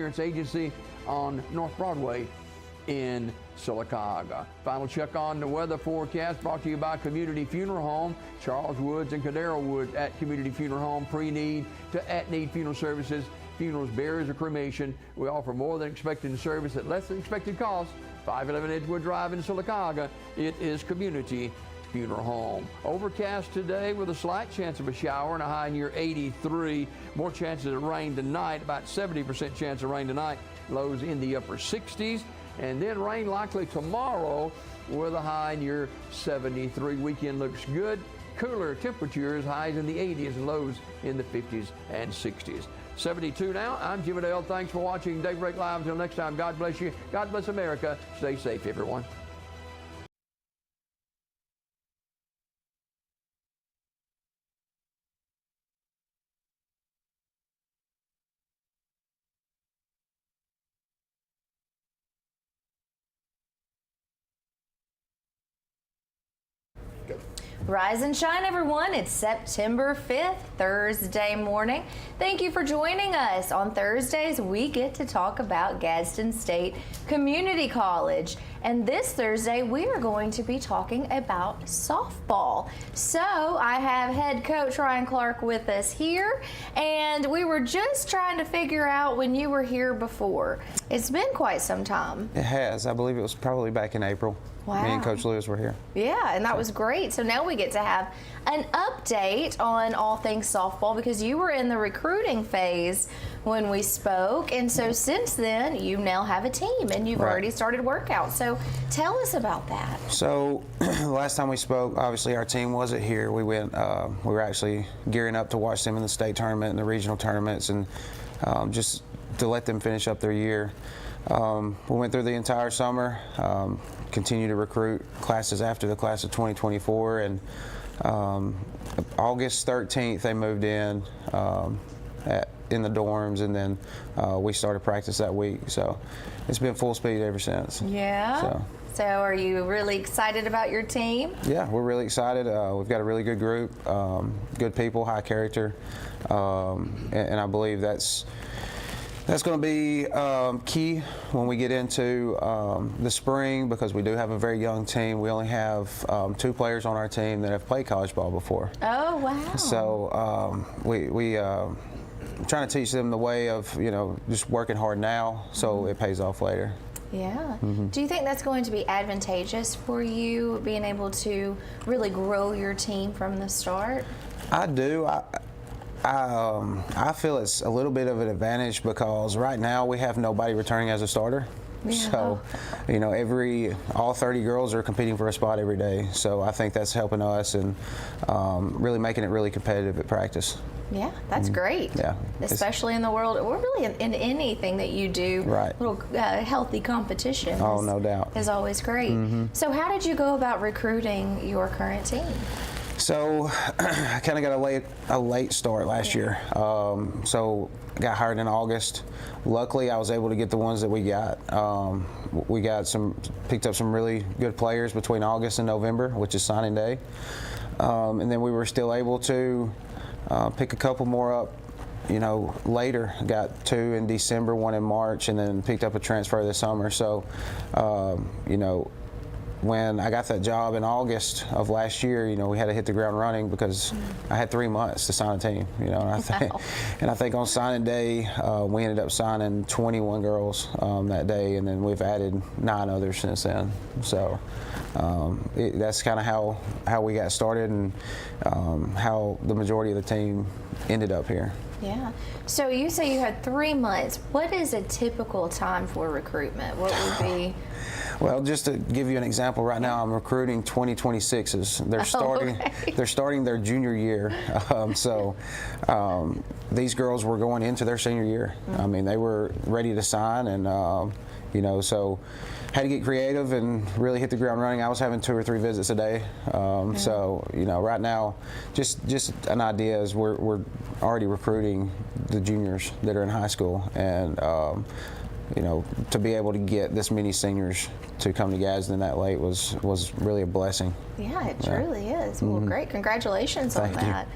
Insurance Agency on North Broadway in Sylacauga. Final check on the weather forecast brought to you by Community Funeral Home. Charles Woods and Cardinal Woods at Community Funeral Home, pre-need to at-need funeral services, funerals, burials, or cremation. We offer more than expected service at less than expected cost. 511 Edgewood Drive in Sylacauga. It is Community Funeral Home. Overcast today with a slight chance of a shower and a high near 83. More chances of rain tonight, about 70% chance of rain tonight. Lows in the upper 60s. And then rain likely tomorrow with a high near 73. Weekend looks good. Cooler temperatures, highs in the 80s and lows in the 50s and 60s. 72 now. I'm Jim Adele. Thanks for watching Daybreak Live. Until next time, God bless you. God bless America. Stay safe, everyone. Rise and shine, everyone. It's September 5th, Thursday morning. Thank you for joining us. On Thursdays, we get to talk about Gadsden State Community College. And this Thursday, we are going to be talking about softball. So I have head coach Ryan Clark with us here, and we were just trying to figure out when you were here before. It's been quite some time. It has. I believe it was probably back in April. Wow. Me and Coach Lewis were here. Yeah, and that was great. So now we get to have an update on all things softball, because you were in the recruiting phase when we spoke. And so since then, you now have a team and you've already started workouts. So tell us about that. So last time we spoke, obviously our team wasn't here. We went, we were actually gearing up to watch them in the state tournament and the regional tournaments, and just to let them finish up their year. We went through the entire summer, continued to recruit classes after the class of 2024, and August 13th they moved in the dorms, and then we started practice that week. So it's been full speed ever since. Yeah. So are you really excited about your team? Yeah, we're really excited. We've got a really good group, good people, high character, and I believe that's going to be key when we get into the spring, because we do have a very young team. We only have 2 players on our team that have played college ball before. Oh, wow. So we trying to teach them the way of, just working hard now so it pays off later. Yeah. Do you think that's going to be advantageous for you, being able to really grow your team from the start? I do. I feel it's a little bit of an advantage, because right now we have nobody returning as a starter. Yeah. So, all 30 girls are competing for a spot every day. So I think that's helping us and really making it really competitive at practice. Yeah, that's great. Yeah, especially in the world, or really in anything that you do. Right. Little healthy competition. Oh, no doubt. Is always great. So how did you go about recruiting your current team? So I kind of got a late start last year. So got hired in August. Luckily, I was able to get the ones that we got. We picked up some really good players between August and November, which is signing day. And then we were still able to pick a couple more up, later. Got 2 in December, 1 in March, and then picked up a transfer this summer. So, when I got that job in August of last year, we had to hit the ground running, because I had 3 months to sign a team, and I think on signing day, we ended up signing 21 girls that day, and then we've added 9 others since then. So that's kind of how we got started, and how the majority of the team ended up here. Yeah. So you say you had 3 months. What is a typical time for recruitment? What would be? Well, just to give you an example, right now I'm recruiting 2026s. They're starting their junior year. These girls were going into their senior year. I mean, they were ready to sign, and so had to get creative and really hit the ground running. I was having 2 or 3 visits a day. So right now, just an idea is we're already recruiting the juniors that are in high school, and to be able to get this many seniors to come to Gadsden that late was really a blessing. Yeah, it truly is. Well, great. Congratulations on that.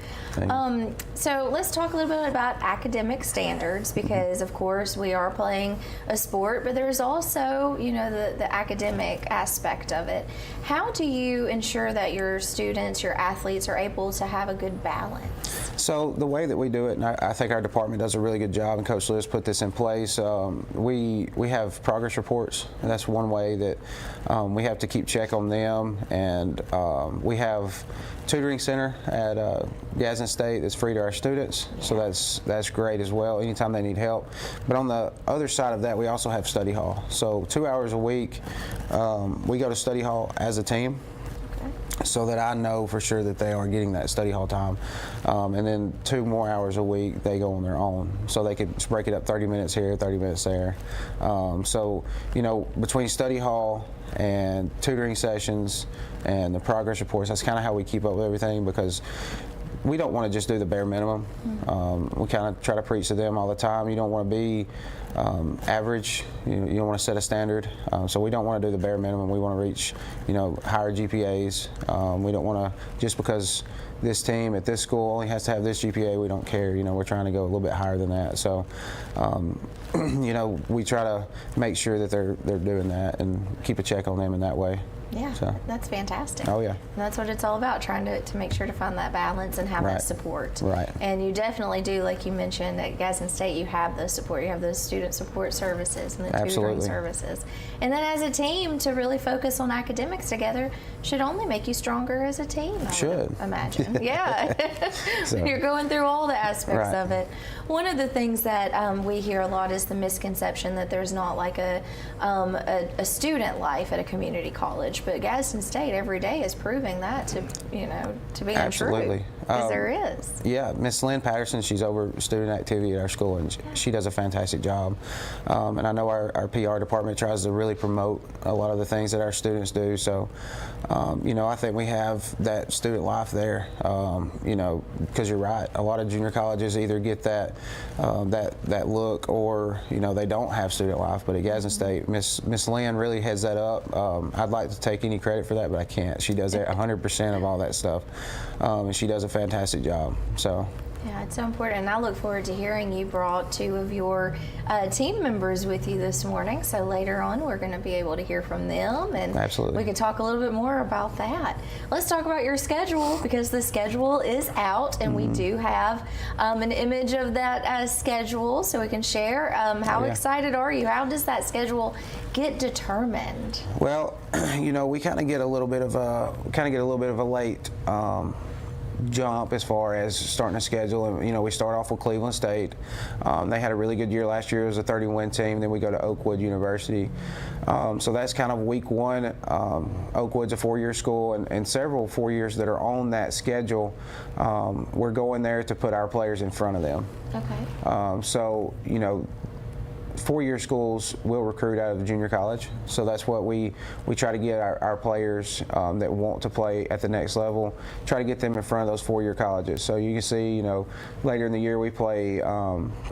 So let's talk a little bit about academic standards, because of course we are playing a sport, but there's also, the academic aspect of it. How do you ensure that your students, your athletes, are able to have a good balance? So the way that we do it, and I think our department does a really good job, and Coach Lewis put this in place, we have progress reports, and that's one way that we have to keep check on them. And we have tutoring center at Gadsden State that's free to our students, so that's great as well anytime they need help. But on the other side of that, we also have study hall. So 2 hours a week we go to study hall as a team, so that I know for sure that they are getting that study hall time. And then 2 more hours a week they go on their own, so they could break it up 30 minutes here, 30 minutes there. So between study hall and tutoring sessions and the progress reports, that's kind of how we keep up with everything, because we don't want to just do the bare minimum. We kind of try to preach to them all the time. You don't want to be average. You don't want to set a standard. So we don't want to do the bare minimum. We want to reach, higher GPAs. We don't want to, just because this team at this school only has to have this GPA, we don't care. We're trying to go a little bit higher than that. So, we try to make sure that they're doing that and keep a check on them in that way. Yeah, so that's fantastic. Oh, yeah. And that's what it's all about, trying to make sure to find that balance and have that support. Right. And you definitely do, like you mentioned, at Gadsden State, you have the support. You have those student support services and the tutoring services. And then as a team, to really focus on academics together should only make you stronger as a team, I would imagine. Yeah. So. You're going through all the aspects of it. One of the things that we hear a lot is the misconception that there's not like a student life at a community college. But Gadsden State every day is proving that to be Absolutely. untrue, because there is. Yeah, Miss Lynn Patterson, she's over student activity at our school, and she does a fantastic job. And I know our PR department tries to really promote a lot of the things that our students do. So, I think we have that student life there. Because you're right, a lot of junior colleges either get that look, or they don't have student life. But at Gadsden State, Miss Lynn really heads that up. I'd like to take any credit for that, but I can't. She does 100% of all that stuff, and she does a fantastic job. So. Yeah, it's so important, and I look forward to hearing you brought 2 of your team members with you this morning. So later on, we're going to be able to hear from them, and we can talk a little bit more about that. Let's talk about your schedule, because the schedule is out, and we do have an image of that schedule, so we can share. How excited are you? How does that schedule get determined? Well, we kind of get a little bit of a late jump as far as starting a schedule, and we start off with Cleveland State. They had a really good year last year. It was a 30-win team. Then we go to Oakwood University. So that's kind of week 1. Oakwood's a 4-year school, and several 4 years that are on that schedule, we're going there to put our players in front of them. Okay. So 4-year schools will recruit out of junior college, so that's what we try to get our players that want to play at the next level, try to get them in front of those 4-year colleges. So you can see, later in the year we play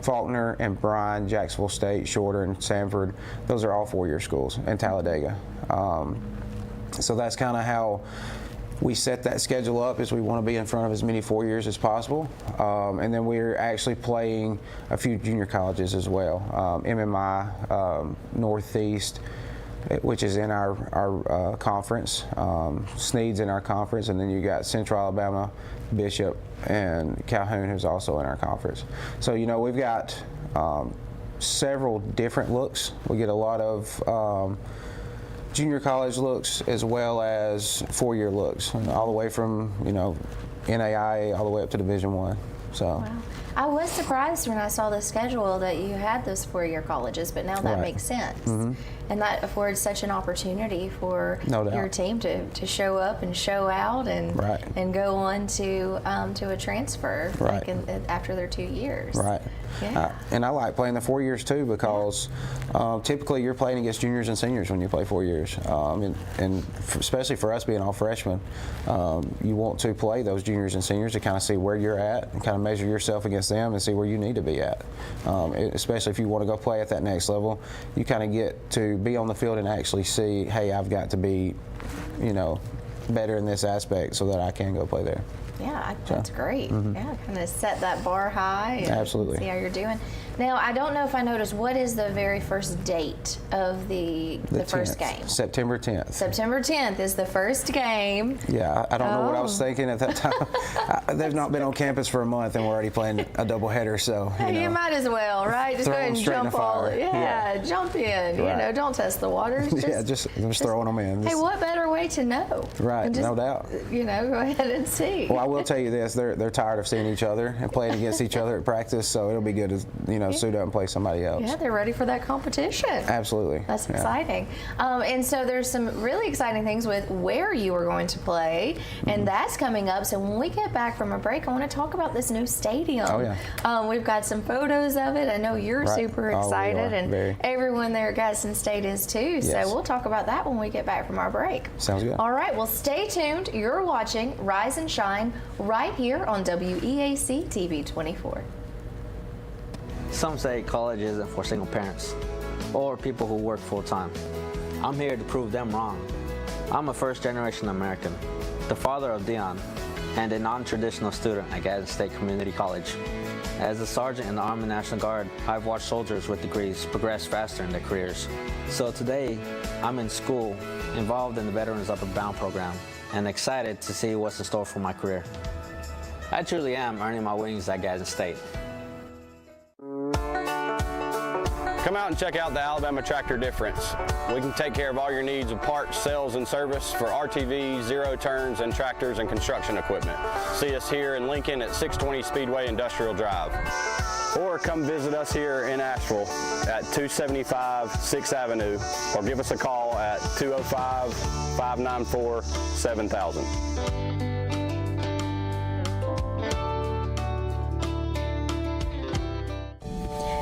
Faulkner and Bryan, Jacksonville State, Shorter, and Sanford. Those are all 4-year schools, and Talladega. So that's kind of how we set that schedule up, is we want to be in front of as many 4 years as possible. And then we're actually playing a few junior colleges as well. MMI, Northeast, which is in our conference. Sneed's in our conference, and then you got Central Alabama, Bishop, and Calhoun, who's also in our conference. So, we've got several different looks. We get a lot of junior college looks as well as 4-year looks, all the way from NAIA all the way up to Division I. So. Wow. I was surprised when I saw the schedule that you had those 4-year colleges, but now that makes sense. And that affords such an opportunity for your team to show up and show out and go on to a transfer after their 2 years. Right. Yeah. And I like playing the 4 years too, because typically you're playing against juniors and seniors when you play 4 years. And especially for us being all freshmen, you want to play those juniors and seniors to kind of see where you're at and kind of measure yourself against them and see where you need to be at. Especially if you want to go play at that next level, you kind of get to be on the field and actually see, hey, I've got to be, better in this aspect so that I can go play there. Yeah, that's great. Yeah, kind of set that bar high and Absolutely. see how you're doing. Now, I don't know if I noticed, what is the very first date of the first 10th, game? September 10th. September 10th is the first game. Yeah, I don't know what I was thinking at that time. They've not been on campus for a month and we're already playing a doubleheader, so You might as well, right? Just go ahead and jump all. Yeah, jump in. Right. Don't test the waters. Just throwing them in. Hey, what better way to know? Right, Just, no doubt. Go ahead and see. Well, I will tell you this: they're tired of seeing each other and playing against each other at practice, so it'll be good to suit up and play somebody else. Yeah, they're ready for that competition. Absolutely. That's exciting. And so there's some really exciting things with where you are going to play, and that's coming up. So when we get back from a break, I want to talk about this new stadium. Oh, yeah. We've got some photos of it. I know you're super excited, and everyone there at Gadsden State is too. Yes. So we'll talk about that when we get back from our break. Sounds good. All right, well, stay tuned. You're watching Rise and Shine right here on WEAC TV 24. Some say college isn't for single parents or people who work full-time. I'm here to prove them wrong. I'm a first-generation American, the father of Dion, and a non-traditional student at Gadsden State Community College. As a sergeant in the Army National Guard, I've watched soldiers with degrees progress faster in their careers. So today, I'm in school, involved in the Veterans Upward Bound program, and excited to see what's in store for my career. I truly am earning my wings at Gadsden State. Come out and check out the Alabama Tractor difference. We can take care of all your needs of parts, sales, and service for RTVs, zero turns, and tractors and construction equipment. See us here in Lincoln at 620 Speedway Industrial Drive. Or come visit us here in Asheville at 275 6th Avenue, or give us a call at 205-594-7000.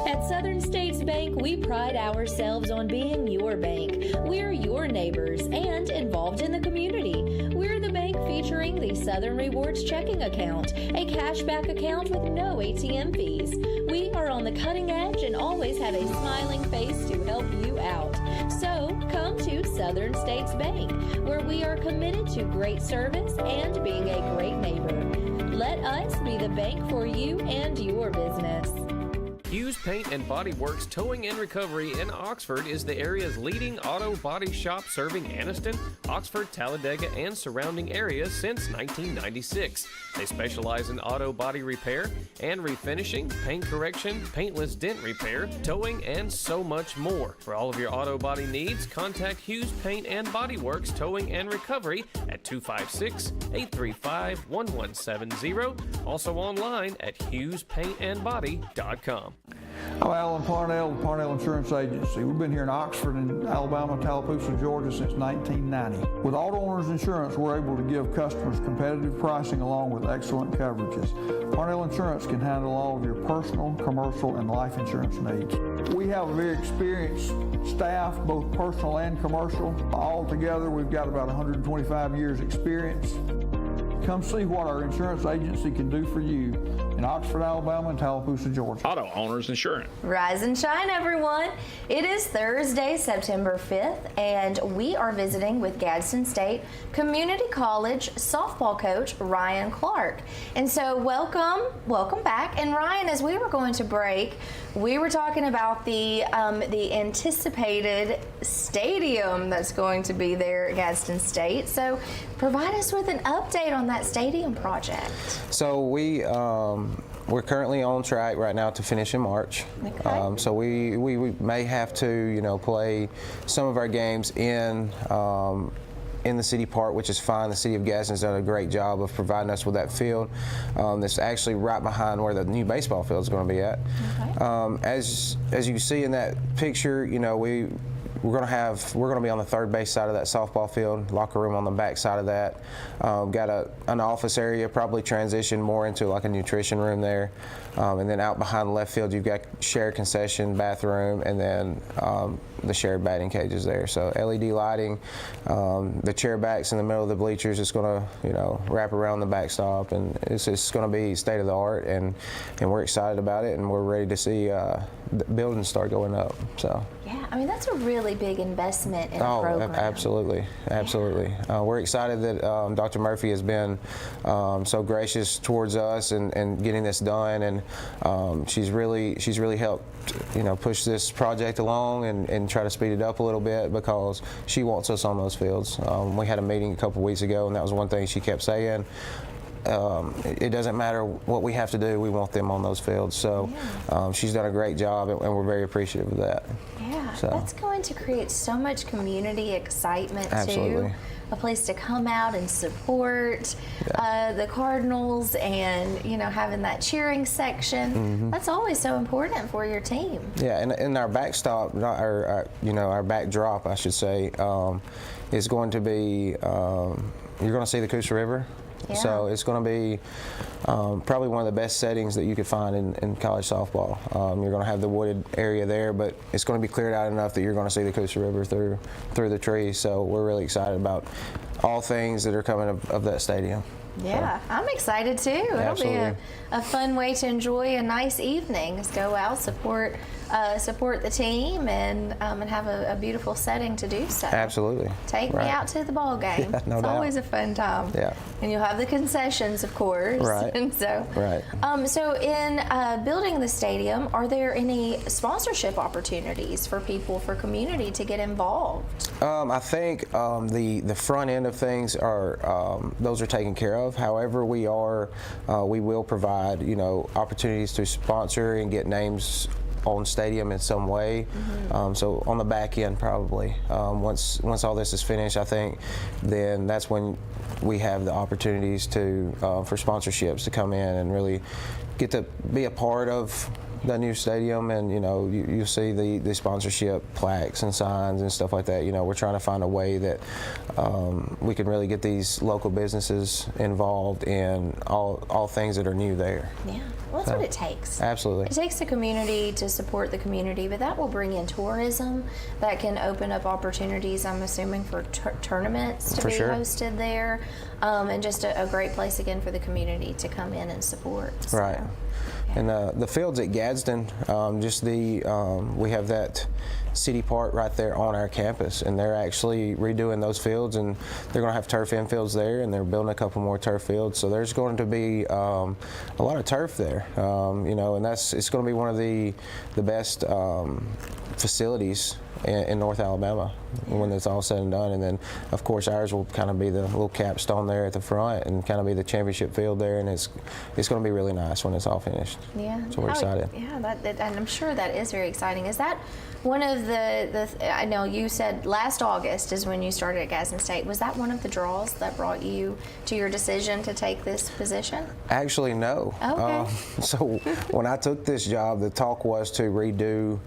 At Southern States Bank, we pride ourselves on being your bank. We're your neighbors and involved in the community. We're the bank featuring the Southern Rewards checking account, a cashback account with no ATM fees. We are on the cutting edge and always have a smiling face to help you out. So come to Southern States Bank, where we are committed to great service and being a great neighbor. Let us be the bank for you and your business. Hughes Paint and Body Works Towing and Recovery in Oxford is the area's leading auto body shop, serving Anniston, Oxford, Talladega, and surrounding areas since 1996. They specialize in auto body repair and refinishing, paint correction, paintless dent repair, towing, and so much more. For all of your auto body needs, contact Hughes Paint and Body Works Towing and Recovery at 256-835-1170. Also online at HughesPaintandBody.com. I'm Alan Parnell, Parnell Insurance Agency. We've been here in Oxford and Alabama, Tallapoosa, Georgia since 1990. With Auto Owners Insurance, we're able to give customers competitive pricing along with excellent coverages. Parnell Insurance can handle all of your personal, commercial, and life insurance needs. We have a very experienced staff, both personal and commercial. All together, we've got about 125 years experience. Come see what our insurance agency can do for you in Oxford, Alabama, and Tallapoosa, Georgia. Auto Owners Insurance. Rise and shine, everyone. It is Thursday, September 5th, and we are visiting with Gadsden State Community College softball coach Ryan Clark. And so welcome back. And Ryan, as we were going to break, we were talking about the anticipated stadium that's going to be there at Gadsden State. So provide us with an update on that stadium project. So we're currently on track right now to finish in March. Okay. So we may have to play some of our games in the city park, which is fine. The city of Gadsden's done a great job of providing us with that field. That's actually right behind where the new baseball field is going to be at. Okay. As you see in that picture, we're gonna be on the third base side of that softball field, locker room on the back side of that. Got an office area, probably transition more into like a nutrition room there. And then out behind left field, you've got shared concession, bathroom, and then the shared batting cages there. So LED lighting, the chair backs in the middle of the bleachers is going to, wrap around the backstop, and it's going to be state of the art, and we're excited about it, and we're ready to see the buildings start going up. So. Yeah, I mean, that's a really big investment in a program. Absolutely. Yeah. We're excited that Dr. Murphy has been so gracious towards us and getting this done, and she's really helped push this project along and try to speed it up a little bit, because she wants us on those fields. We had a meeting a couple weeks ago, and that was one thing she kept saying. It doesn't matter what we have to do, we want them on those fields. So she's done a great job, and we're very appreciative of that. Yeah, so. That's going to create so much community excitement Absolutely. too. A place to come out and support the Cardinals, and having that cheering section. Mm-hmm. That's always so important for your team. Yeah, and our backstop, our backdrop, I should say, is going to be. You're going to see the Coosa River. Yeah. So it's going to be probably one of the best settings that you could find in college softball. You're going to have the wooded area there, but it's going to be cleared out enough that you're going to see the Coosa River through the trees. So we're really excited about all things that are coming of that stadium. Yeah, so. I'm excited too. It'll be a fun way to enjoy a nice evening. Just go out, support the team, and have a beautiful setting to do so. Absolutely. Take me out to the ball game. Yeah, no it's doubt. Always a fun time. Yeah. And you'll have the concessions, of course. Right. And so. Right. So in building the stadium, are there any sponsorship opportunities for community to get involved? I think the front end of things those are taken care of. However, we will provide opportunities to sponsor and get names on stadium in some way. Mm-hmm. So on the back end, probably once all this is finished, I think then that's when we have the opportunities for sponsorships to come in and really get to be a part of the new stadium, and you see the sponsorship plaques and signs and stuff like that. We're trying to find a way that we can really get these local businesses involved in all things that are new there. Yeah, well, that's what it takes. Absolutely. It takes the community to support the community, but that will bring in tourism that can open up opportunities, I'm assuming, for tournaments to be hosted there, and just a great place again for the community to come in and support. So. Right. And the fields at Gadsden, we have that city park right there on our campus, and they're actually redoing those fields, and they're going to have turf infields there, and they're building a couple more turf fields. So there's going to be a lot of turf there, and it's going to be one of the best facilities in North Alabama when it's all said and done. And then of course ours will kind of be the little capstone there at the front and kind of be the championship field there, and it's going to be really nice when it's all finished. Yeah. So we're excited. Yeah, and I'm sure that is very exciting. Is that one of the I know you said last August is when you started at Gadsden State. Was that one of the draws that brought you to your decision to take this position? Actually, no. Okay. So when I took this job, the talk was to redo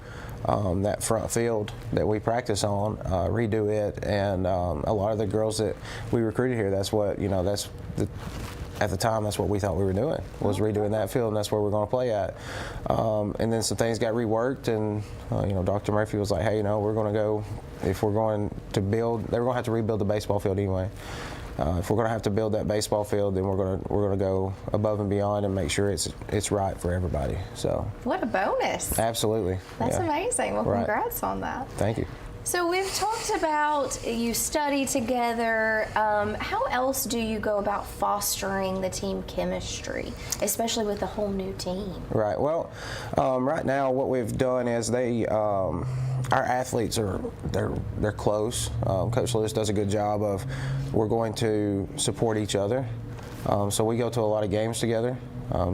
that front field that we practice on, redo it, and a lot of the girls that we recruited here, that's what, at the time, that's what we thought we were doing, was redoing that field, and that's where we're going to play at. And then some things got reworked, and Dr. Murphy was like, hey, we're going to go, if we're going to build, they were going to have to rebuild the baseball field anyway. If we're going to have to build that baseball field, then we're going to go above and beyond and make sure it's right for everybody. So what a bonus! Absolutely, that's amazing. Well, congrats on that. Thank you. So we've talked about you study together. How else do you go about fostering the team chemistry, especially with a whole new team? Right. Well, right now what we've done is our athletes they're close. Coach Lewis does a good job of we're going to support each other. So we go to a lot of games together.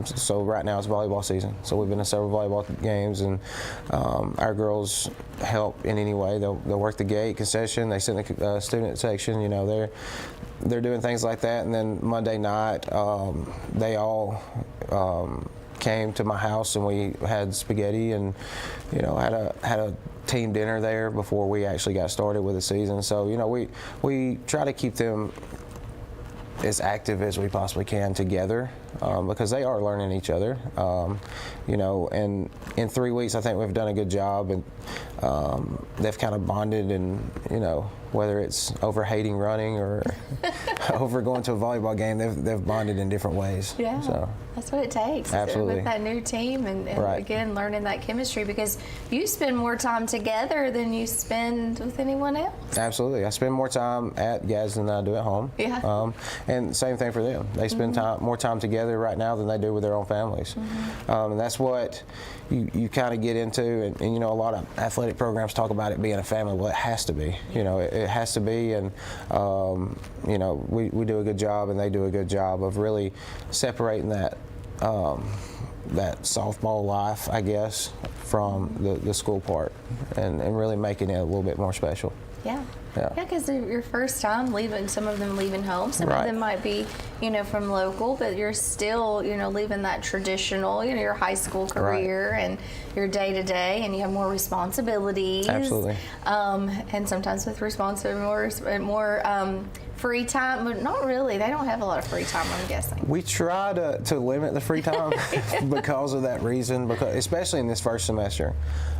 So right now it's volleyball season. So we've been to several volleyball games, and our girls help in any way. They'll work the gate, concession. They sit in the student section. They're doing things like that. And then Monday night, they all came to my house and we had spaghetti and, you know, had a team dinner there before we actually got started with the season. So, you know, we try to keep them as active as we possibly can together, because they are learning each other. You know, and in 3 weeks, I think we've done a good job, and they've kind of bonded, and, you know, whether it's over hating running or over going to a volleyball game, they've bonded in different ways. Yeah, so that's what it takes. Absolutely. With that new team and Right. again, learning that chemistry, because you spend more time together than you spend with anyone else. Absolutely. I spend more time at Gadsden than I do at home. Yeah. And same thing for them. They spend more time together right now than they do with their own families. And that's what you kind of get into. And, you know, a lot of athletic programs talk about it being a family. Well, it has to be. You know, it has to be. And, you know, we do a good job, and they do a good job of really separating that softball life, I guess, from the school part, and really making it a little bit more special. Yeah. Yeah. Yeah, because your first time leaving, some of them leaving home, some Right. of them might be, you know, from local, but you're still, you know, leaving that traditional, you know, your high school career and your day to day, and you have more responsibilities. Absolutely. And sometimes with more free time, but not really. They don't have a lot of free time, I'm guessing. We try to limit the free time because of that reason, because especially in this first semester,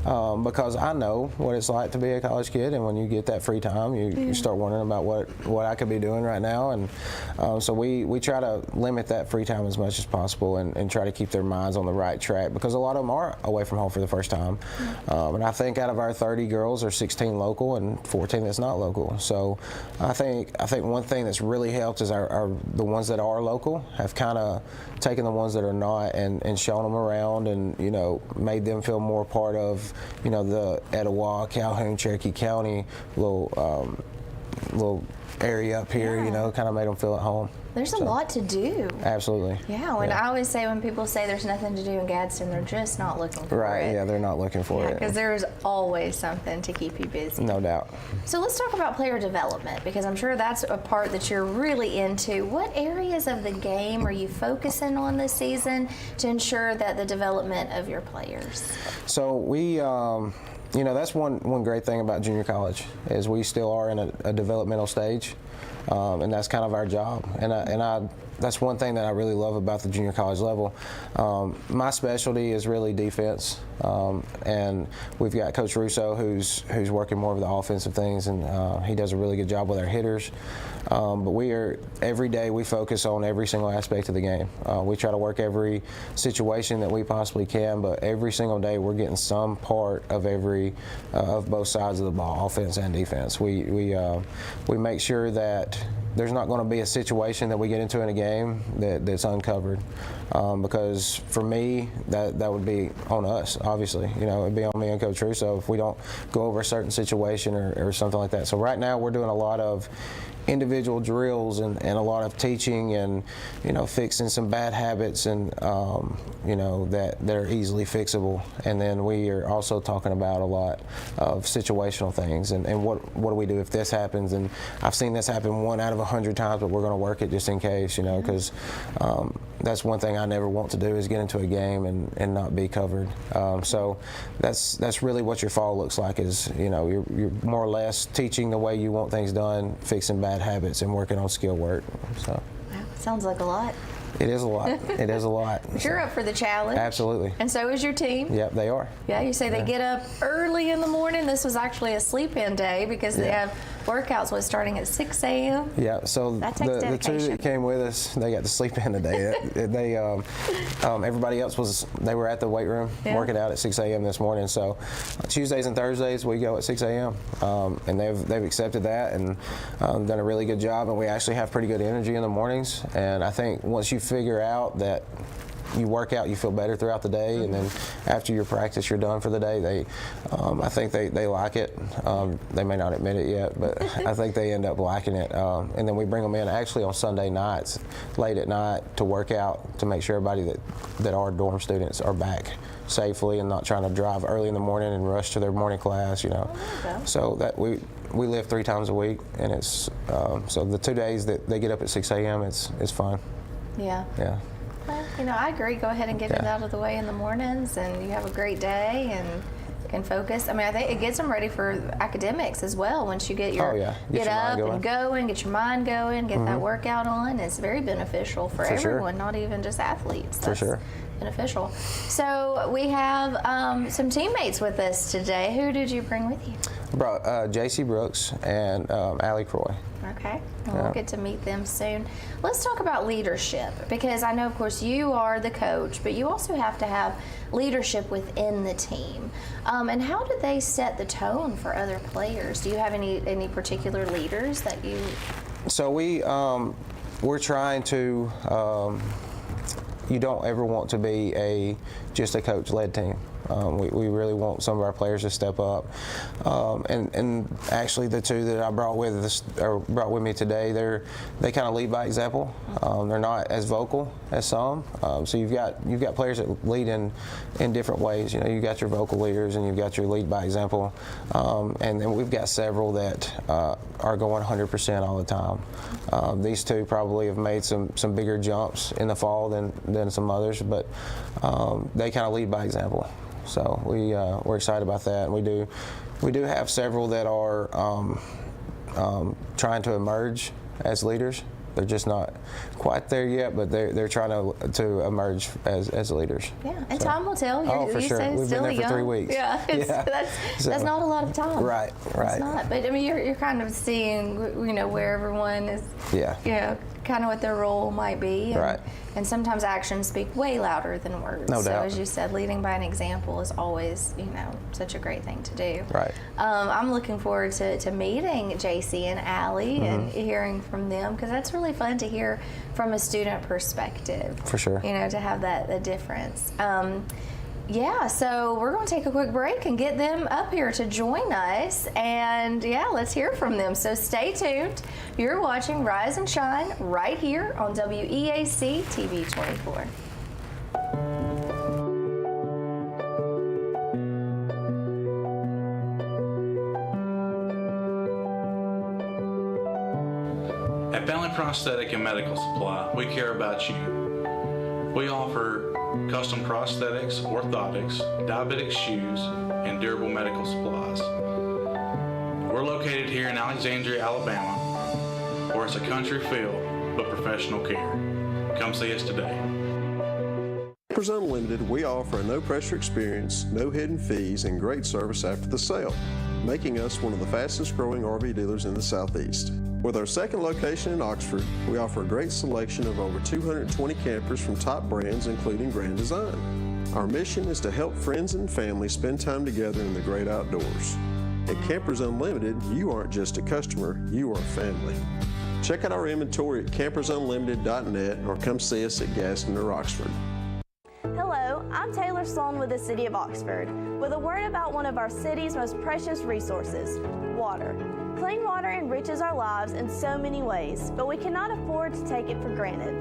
because I know what it's like to be a college kid, and when you get that free time, you start wondering about what I could be doing right now, and so we try to limit that free time as much as possible, and try to keep their minds on the right track, because a lot of them are away from home for the first time, and I think out of our 30 girls, there's 16 local and 14 that's not local. So I think one thing that's really helped is the ones that are local have kind of taken the ones that are not and shown them around, and, you know, made them feel more part of, you know, the Etowah, Calhoun, Cherokee County little area up here. You know, kind of made them feel at home. There's a lot to do. Absolutely. Yeah, and I always say when people say there's nothing to do in Gadsden, they're just not looking for it. Right, yeah, they're not looking for it. Because there's always something to keep you busy. No doubt. So let's talk about player development, because I'm sure that's a part that you're really into. What areas of the game are you focusing on this season to ensure that the development of your players? So we, you know, that's one great thing about junior college is we still are in a developmental stage, and that's kind of our job. And that's one thing that I really love about the junior college level. My specialty is really defense, and we've got Coach Russo who's working more of the offensive things, and he does a really good job with our hitters. But every day we focus on every single aspect of the game. We try to work every situation that we possibly can, but every single day we're getting some part of of both sides of the ball, offense and defense. We make sure that there's not going to be a situation that we get into in a game that's uncovered, because for me that would be on us. Obviously, you know, it'd be on me and Coach Russo if we don't go over a certain situation or something like that. So right now we're doing a lot of individual drills and a lot of teaching, and, you know, fixing some bad habits, and you know, that are easily fixable. And then we are also talking about a lot of situational things, and what do we do if this happens. And I've seen this happen 1 out of 100 times, but we're going to work it just in case, you know, because that's one thing I never want to do is get into a game and not be covered. So that's really what your fall looks like, is, you know, you're more or less teaching the way you want things done, fixing bad habits, and working on skill work. So Wow, sounds like a lot. it is a lot. It is a lot. But you're up for the challenge. Absolutely. And so is your team. Yep, they are. Yeah, you say they get up early in the morning. This was actually a sleep-in day because they have workouts starting at 6 a.m. Yeah, so That takes the two dedication. that came with us, they got to sleep in today. They everybody else they were at the weight room working out at 6 a.m. this morning. So Tuesdays and Thursdays we go at 6 a.m. And they've accepted that and done a really good job. And we actually have pretty good energy in the mornings. And I think once you figure out that you work out, you feel better throughout the day, and then after your practice, you're done for the day. I think they like it. They may not admit it yet, but I think they end up liking it. And then we bring them in actually on Sunday nights, late at night, to work out, to make sure everybody that are dorm students are back safely and not trying to drive early in the morning and rush to their morning class, you know. So that we live 3 times a week, and it's so the 2 days that they get up at 6 a.m. it's fun. Yeah. Yeah. Well, I agree. Go ahead and get it out of the way in the mornings, and you have a great day and can focus. I think it gets them ready for academics as well. Once you get your get up and going, get your mind going, get that workout on. It's very beneficial for everyone, not even just athletes. That's beneficial. So we have some teammates with us today. Who did you bring with you? I brought Jasie Brooks and Ally Croy. Okay, well, we'll get to meet them soon. Let's talk about leadership, because I know, of course, you are the coach, but you also have to have leadership within the team. And how do they set the tone for other players? Do you have any particular leaders that you? So we're trying to. You don't ever want to be just a coach-led team. We really want some of our players to step up, and actually the two that I brought with me today, they kind of lead by example. They're not as vocal as some, so you've got players that lead in different ways. You've got your vocal leaders and you've got your lead by example, and then we've got several that are going 100% all the time. These two probably have made some bigger jumps in the fall than some others, but they kind of lead by example. So we're excited about that, and we do have several that are trying to emerge as leaders. They're just not quite there yet, but they're trying to emerge as leaders. Yeah, and time will tell. For sure. We've been there for 3 weeks. Yeah, that's not a lot of time. Right. It's not, but you're kind of seeing where everyone is. Kind of what their role might be. And sometimes actions speak way louder than words. No doubt. So as you said, leading by an example is always, such a great thing to do. Right. I'm looking forward to meeting Jasie and Ally and hearing from them, because that's really fun to hear from a student perspective. For sure. To have the difference. So we're going to take a quick break and get them up here to join us, and let's hear from them. So stay tuned. You're watching Rise and Shine right here on WEAC TV 24. At Family Prosthetic and Medical Supply, we care about you. We offer custom prosthetics, orthotics, diabetic shoes, and durable medical supplies. We're located here in Alexandria, Alabama, where it's a country feel but professional care. Come see us today. Campers Unlimited, we offer a no-pressure experience, no hidden fees, and great service after the sale, making us one of the fastest-growing RV dealers in the Southeast. With our second location in Oxford, we offer a great selection of over 220 campers from top brands, including Grand Design. Our mission is to help friends and family spend time together in the great outdoors. At Campers Unlimited, you aren't just a customer, you are family. Check out our inventory at campersunlimited.net or come see us at Gadsden or Oxford. Hello, I'm Taylor Sloan with the City of Oxford, with a word about one of our city's most precious resources, water. Clean water enriches our lives in so many ways, but we cannot afford to take it for granted.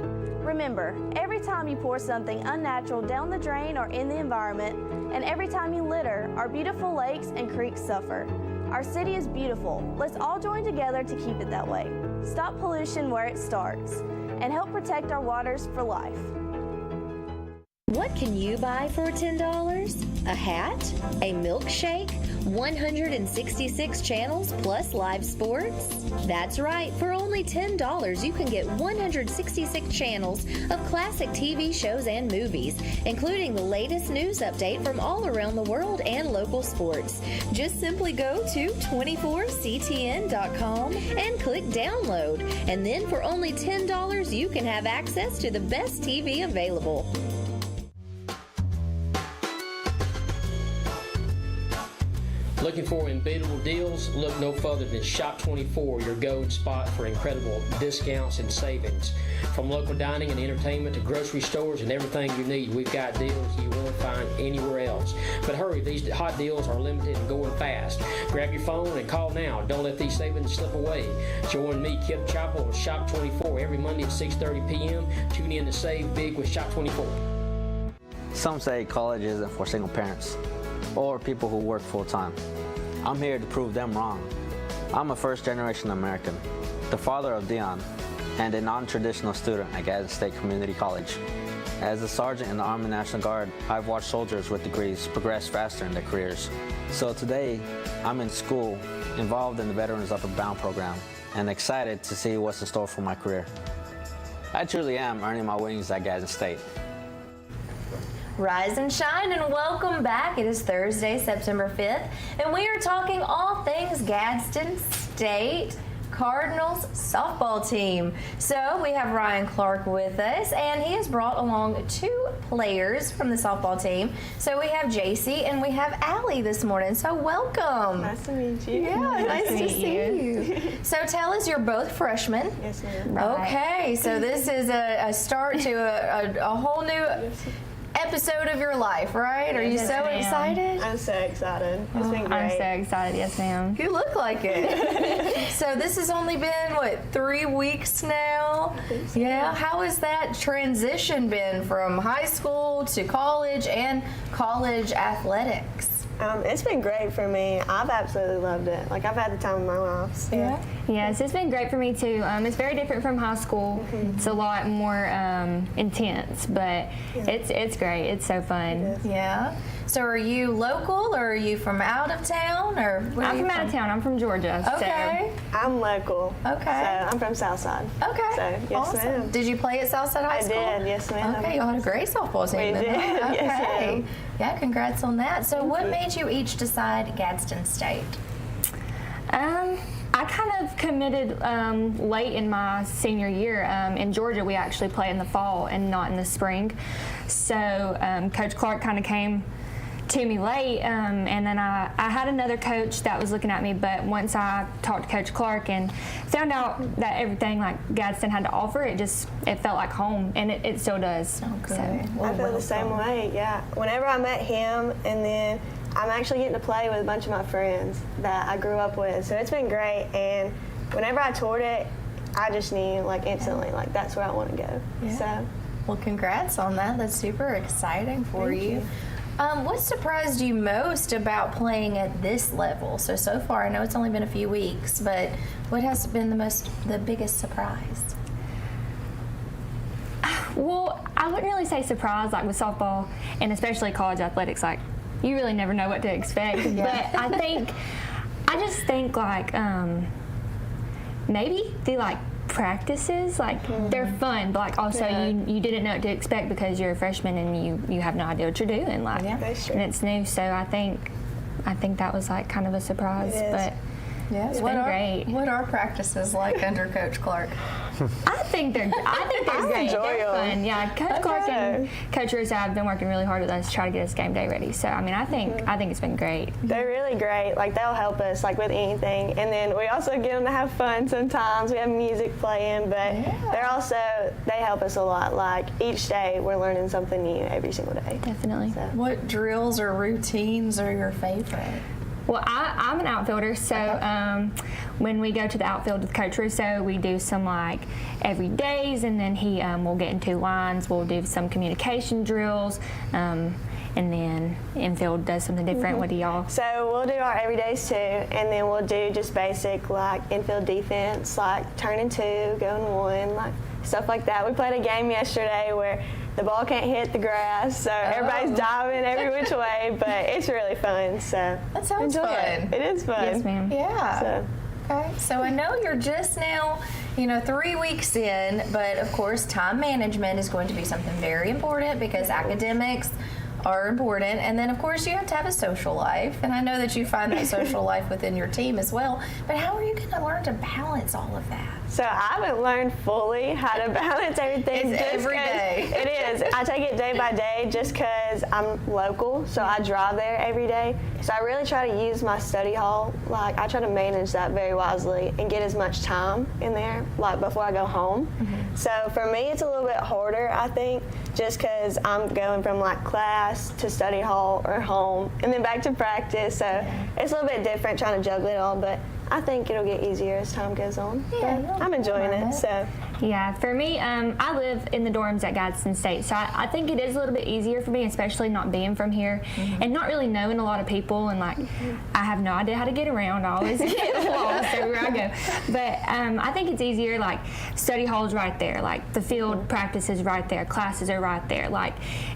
Remember, every time you pour something unnatural down the drain or in the environment, and every time you litter, our beautiful lakes and creeks suffer. Our city is beautiful. Let's all join together to keep it that way. Stop pollution where it starts, and help protect our waters for life. What can you buy for $10? A hat? A milkshake? 166 channels plus live sports? That's right, for only $10 you can get 166 channels of classic TV shows and movies, including the latest news update from all around the world and local sports. Just simply go to 24ctn.com and click download, and then for only $10 you can have access to the best TV available. Looking for unbeatable deals? Look no further than Shop 24, your go-to spot for incredible discounts and savings. From local dining and entertainment to grocery stores and everything you need, we've got deals you won't find anywhere else. But hurry, these hot deals are limited and going fast. Grab your phone and call now. Don't let these savings slip away. Join me, Kip Chappell, with Shop 24 every Monday at 6:30 p.m. Tune in to save big with Shop 24. Some say college isn't for single parents or people who work full-time. I'm here to prove them wrong. I'm a first-generation American, the father of Dion, and a non-traditional student at Gadsden State Community College. As a sergeant in the Army National Guard, I've watched soldiers with degrees progress faster in their careers. So today, I'm in school, involved in the Veterans Upward Bound program, and excited to see what's in store for my career. I truly am earning my wings at Gadsden State. Rise and shine and welcome back. It is Thursday, September 5th, and we are talking all things Gadsden State Cardinals softball team. So we have Ryan Clark with us, and he has brought along 2 players from the softball team. So we have Jasie and we have Ally this morning. So welcome. Nice to meet you. Yeah, nice to see you. So tell us, you're both freshmen. Yes, ma'am. Right. Okay, so this is a start to a whole new episode of your life, right? Are you so excited? I'm so excited. It's been great. I'm so excited, yes ma'am. You look like it. So this has only been, what, 3 weeks now? I think so. Yeah, how has that transition been from high school to college and college athletics? It's been great for me. I've absolutely loved it. Like, I've had the time of my life. So. Yeah. Yes, it's been great for me too. It's very different from high school. It's a lot more intense, but it's great. It's so fun. Yeah. So are you local, or are you from out of town, or where I'm from out of town. I'm from Georgia. Okay. I'm local. Okay. So I'm from Southside. Okay. So, yes, awesome. ma'am. Did you play at Southside High School? I did, yes, ma'am. Okay, you had a great softball team. We then, did, huh? Okay. yes, ma'am. Yeah, congrats on that. So what made you each decide Gadsden State? I kind of committed late in my senior year. In Georgia, we actually play in the fall and not in the spring. So Coach Clark kind of came to me late, and then I had another coach that was looking at me, but once I talked to Coach Clark and found out that everything like Gadsden had to offer, it felt like home, and it still does. Okay. So. I feel the same way, yeah. Whenever I met him, and then I'm actually getting to play with a bunch of my friends that I grew up with, so it's been great, and whenever I toured it, I just knew, like, instantly, like, that's where I want to go. Yeah. So. Well, congrats on that. That's super exciting for Thank you. What surprised you most about playing at this level? So far, I know it's only been a few weeks, but what has been the biggest surprise? Well, I wouldn't really say surprise, like with softball and especially college athletics, like you really never know what to expect. Yeah. But I just think like maybe the like practices, like they're fun, but like also you didn't know what to expect because you're a freshman and you have no idea what you're doing, like, and it's new. So I think that was like kind of a surprise, but it's been great. What are practices like under Coach Clark? I think they're great. They're fun. Yeah, Coach Clark and Coach Russo have been working really hard with us to try to get us game day ready. So I mean, I think it's been great. They're really great. Like, they'll help us like with anything, and then we also get them to have fun sometimes. We have music playing, but they help us a lot. Like, each day we're learning something new every single day. Definitely. So. What drills or routines are your favorite? Well, I'm an outfielder, so when we go to the outfield with Coach Russo, we do some like every days, and then he will get into lines. We'll do some communication drills, and then infield does something different. What do y'all? So we'll do our everydays too, and then we'll do just basic like infield defense, like turning 2, going 1, like stuff like that. We played a game yesterday where the ball can't hit the grass, so everybody's diving every which way, but it's really fun. So that sounds fun. It is fun. Yes, ma'am. Yeah. So. Okay. So I know you're just now, 3 weeks in, but of course time management is going to be something very important because academics are important, and then of course you have to have a social life, and I know that you find that social life within your team as well, but how are you going to learn to balance all of that? So I haven't learned fully how to balance everything. It's every day. It is. I take it day by day just because I'm local, so I drive there every day. So I really try to use my study hall. Like, I try to manage that very wisely and get as much time in there, like, before I go home. So for me, it's a little bit harder, I think, just because I'm going from like class to study hall or home and then back to practice. So it's a little bit different trying to juggle it all, but I think it'll get easier as time goes on. Yeah, I'm enjoying it. So Yeah, for me, I live in the dorms at Gadsden State, so I think it is a little bit easier for me, especially not being from here and not really knowing a lot of people, and like I have no idea how to get around. I always get lost everywhere I go. But I think it's easier, like study hall's right there, like the field practice is right there, classes are right there,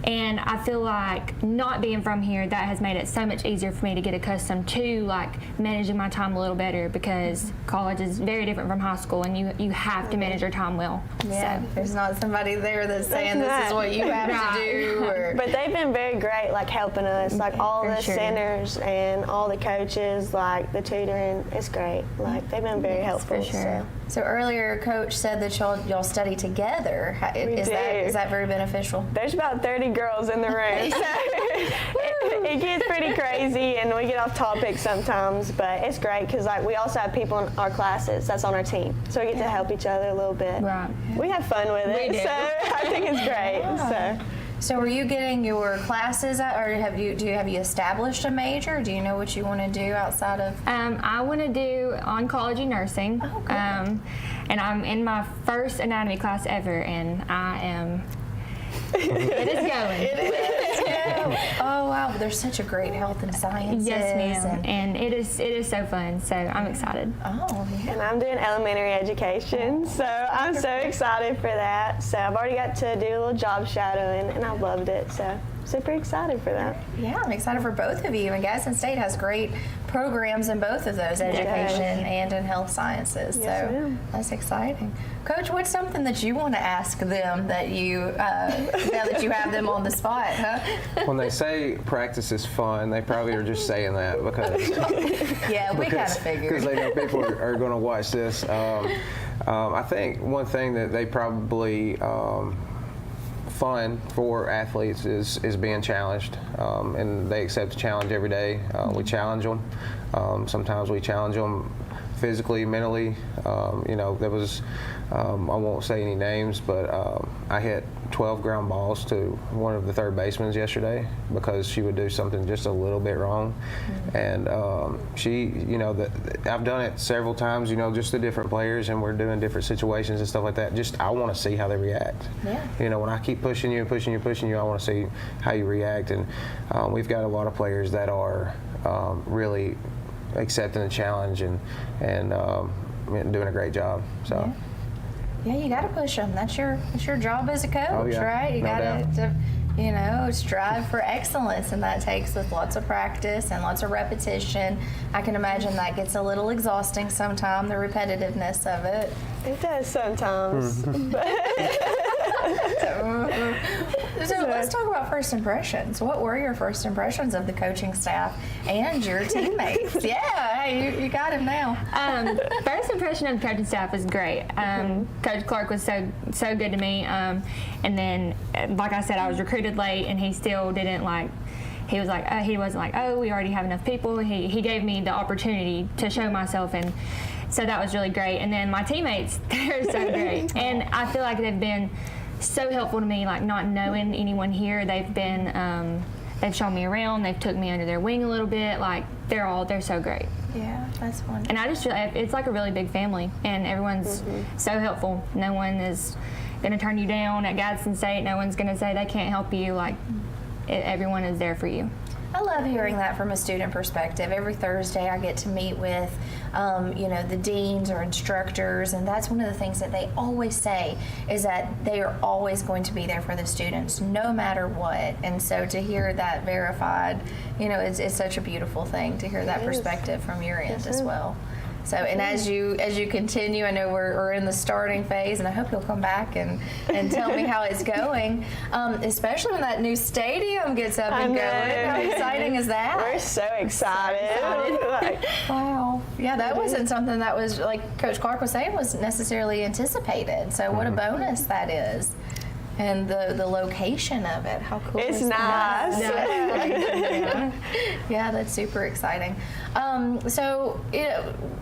and I feel like not being from here, that has made it so much easier for me to get accustomed to like managing my time a little better, because college is very different from high school, and you have to manage your time well. Yeah, So. there's not somebody there that's saying this is what you have to do. Or... But they've been very great, like helping us, like all the centers and all the coaches, like the tutoring. It's great. Like they've been very helpful. For sure. So earlier, Coach said that y'all study together. Is that very beneficial? There's about 30 girls in the room, so it gets pretty crazy, and we get off topic sometimes. But it's great because like we also have people in our classes that's on our team, so we get to help each other a little bit. Right. We have fun with it, so I think it's great. So are you getting your classes, or have you established a major? Do you know what you want to do outside of? I want to do oncology nursing, and I'm in my first anatomy class ever, and I am. It is going. It is. Oh wow, there's such a great health and sciences. Yes, ma'am. And it is so fun. So I'm excited. Oh, yeah. And I'm doing elementary education, so I'm so excited for that. So I've already got to do a little job shadowing, and I loved it. So super excited for that. Yeah, I'm excited for both of you. And Gadsden State has great programs in both of those, education and in health sciences. Yes, so that's exciting. Coach, what's something that you want to ask them that you, now that you have them on the spot, huh? When they say practice is fun, they probably are just saying that because yeah, we kind of figured. Because they know people are going to watch this. I think one thing that they probably fun for athletes is being challenged, and they accept the challenge every day. We challenge them. Sometimes we challenge them physically, mentally. There was, I won't say any names, but I hit 12 ground balls to one of the third basemen yesterday because she would do something just a little bit wrong. And she, I've done it several times, just to different players, and we're doing different situations and stuff like that. Just, I want to see how they react. Yeah. When I keep pushing you, I want to see how you react. And we've got a lot of players that are really accepting the challenge and doing a great job. So. Yeah, you got to push them. That's your job as a coach, right? You got to strive for excellence, and that takes with lots of practice and lots of repetition. I can imagine that gets a little exhausting sometimes, the repetitiveness of it. It does sometimes. So let's talk about first impressions. What were your first impressions of the coaching staff and your teammates? Yeah, hey, you got him now. First impression of the coaching staff was great. Coach Clark was so good to me. And then, like I said, I was recruited late, and he still didn't he wasn't like, oh, we already have enough people. He gave me the opportunity to show myself, and so that was really great. And then my teammates, they're so great. And I feel like they've been so helpful to me, like not knowing anyone here. They've been, they've shown me around, they've took me under their wing a little bit. Like they're so great. Yeah, that's wonderful. And I just feel it's like a really big family, and everyone's so helpful. No one is going to turn you down at Gadsden State. No one's going to say they can't help you. Like everyone is there for you. I love hearing that from a student perspective. Every Thursday I get to meet with, the deans or instructors, and that's one of the things that they always say is that they are always going to be there for the students, no matter what. And so to hear that verified, it's such a beautiful thing to hear that perspective from your end as well. So, and as you continue, I know we're in the starting phase, and I hope you'll come back and tell me how it's going, especially when that new stadium gets up and going. How exciting is that? We're so excited. Wow. Yeah, that wasn't something that was, like Coach Clark was saying, was necessarily anticipated. So what a bonus that is. And the location of it, how cool it's is nice. That? Yeah, that's super exciting. So,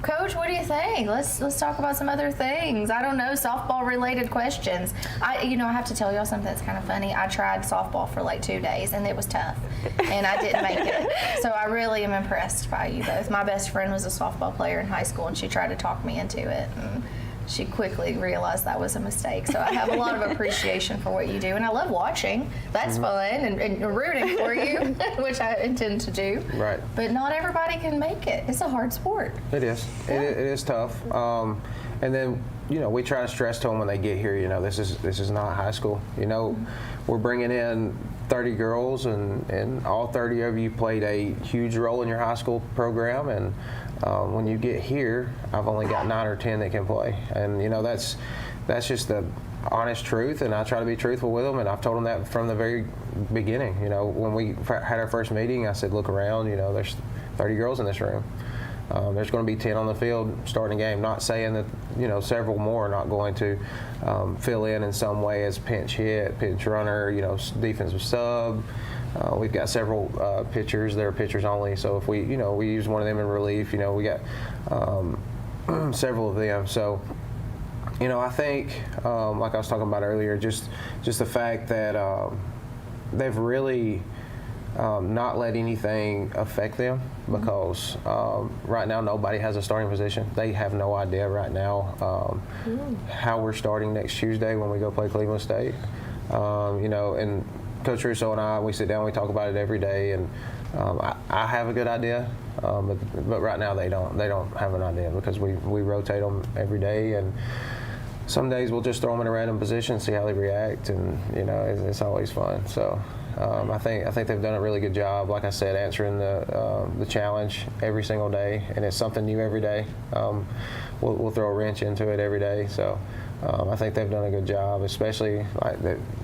Coach, what do you think? Let's talk about some other things. I don't know, softball-related questions. I have to tell y'all something that's kind of funny. I tried softball for like 2 days, and it was tough, and I didn't make it. So I really am impressed by you both. My best friend was a softball player in high school, and she tried to talk me into it. And she quickly realized that was a mistake. So I have a lot of appreciation for what you do, and I love watching. That's fun, and rooting for you, which I intend to do. Right. But not everybody can make it. It's a hard sport. It is. Yeah. It is tough. And then, we try to stress to them when they get here, this is not high school. We're bringing in 30 girls, and all 30 of you played a huge role in your high school program. And when you get here, I've only got 9 or 10 that can play. And, that's just the honest truth, and I try to be truthful with them, and I've told them that from the very beginning. When we had our first meeting, I said, look around, there's 30 girls in this room. There's going to be 10 on the field starting a game. Not saying that several more are not going to fill in some way as pinch hit, pinch runner, defensive sub. We've got several pitchers. They're pitchers only. So if we use one of them in relief, we got several of them. So I think like I was talking about earlier, just the fact that they've really not let anything affect them, because right now nobody has a starting position. They have no idea right now how we're starting next Tuesday when we go play Cleveland State. And Coach Russo and I, we sit down, we talk about it every day, and I have a good idea, but right now they don't have an idea, because we rotate them every day, and some days we'll just throw them in a random position, see how they react, and it's always fun. So. I think they've done a really good job, like I said, answering the challenge every single day, and it's something new every day. We'll throw a wrench into it every day. So I think they've done a good job, especially like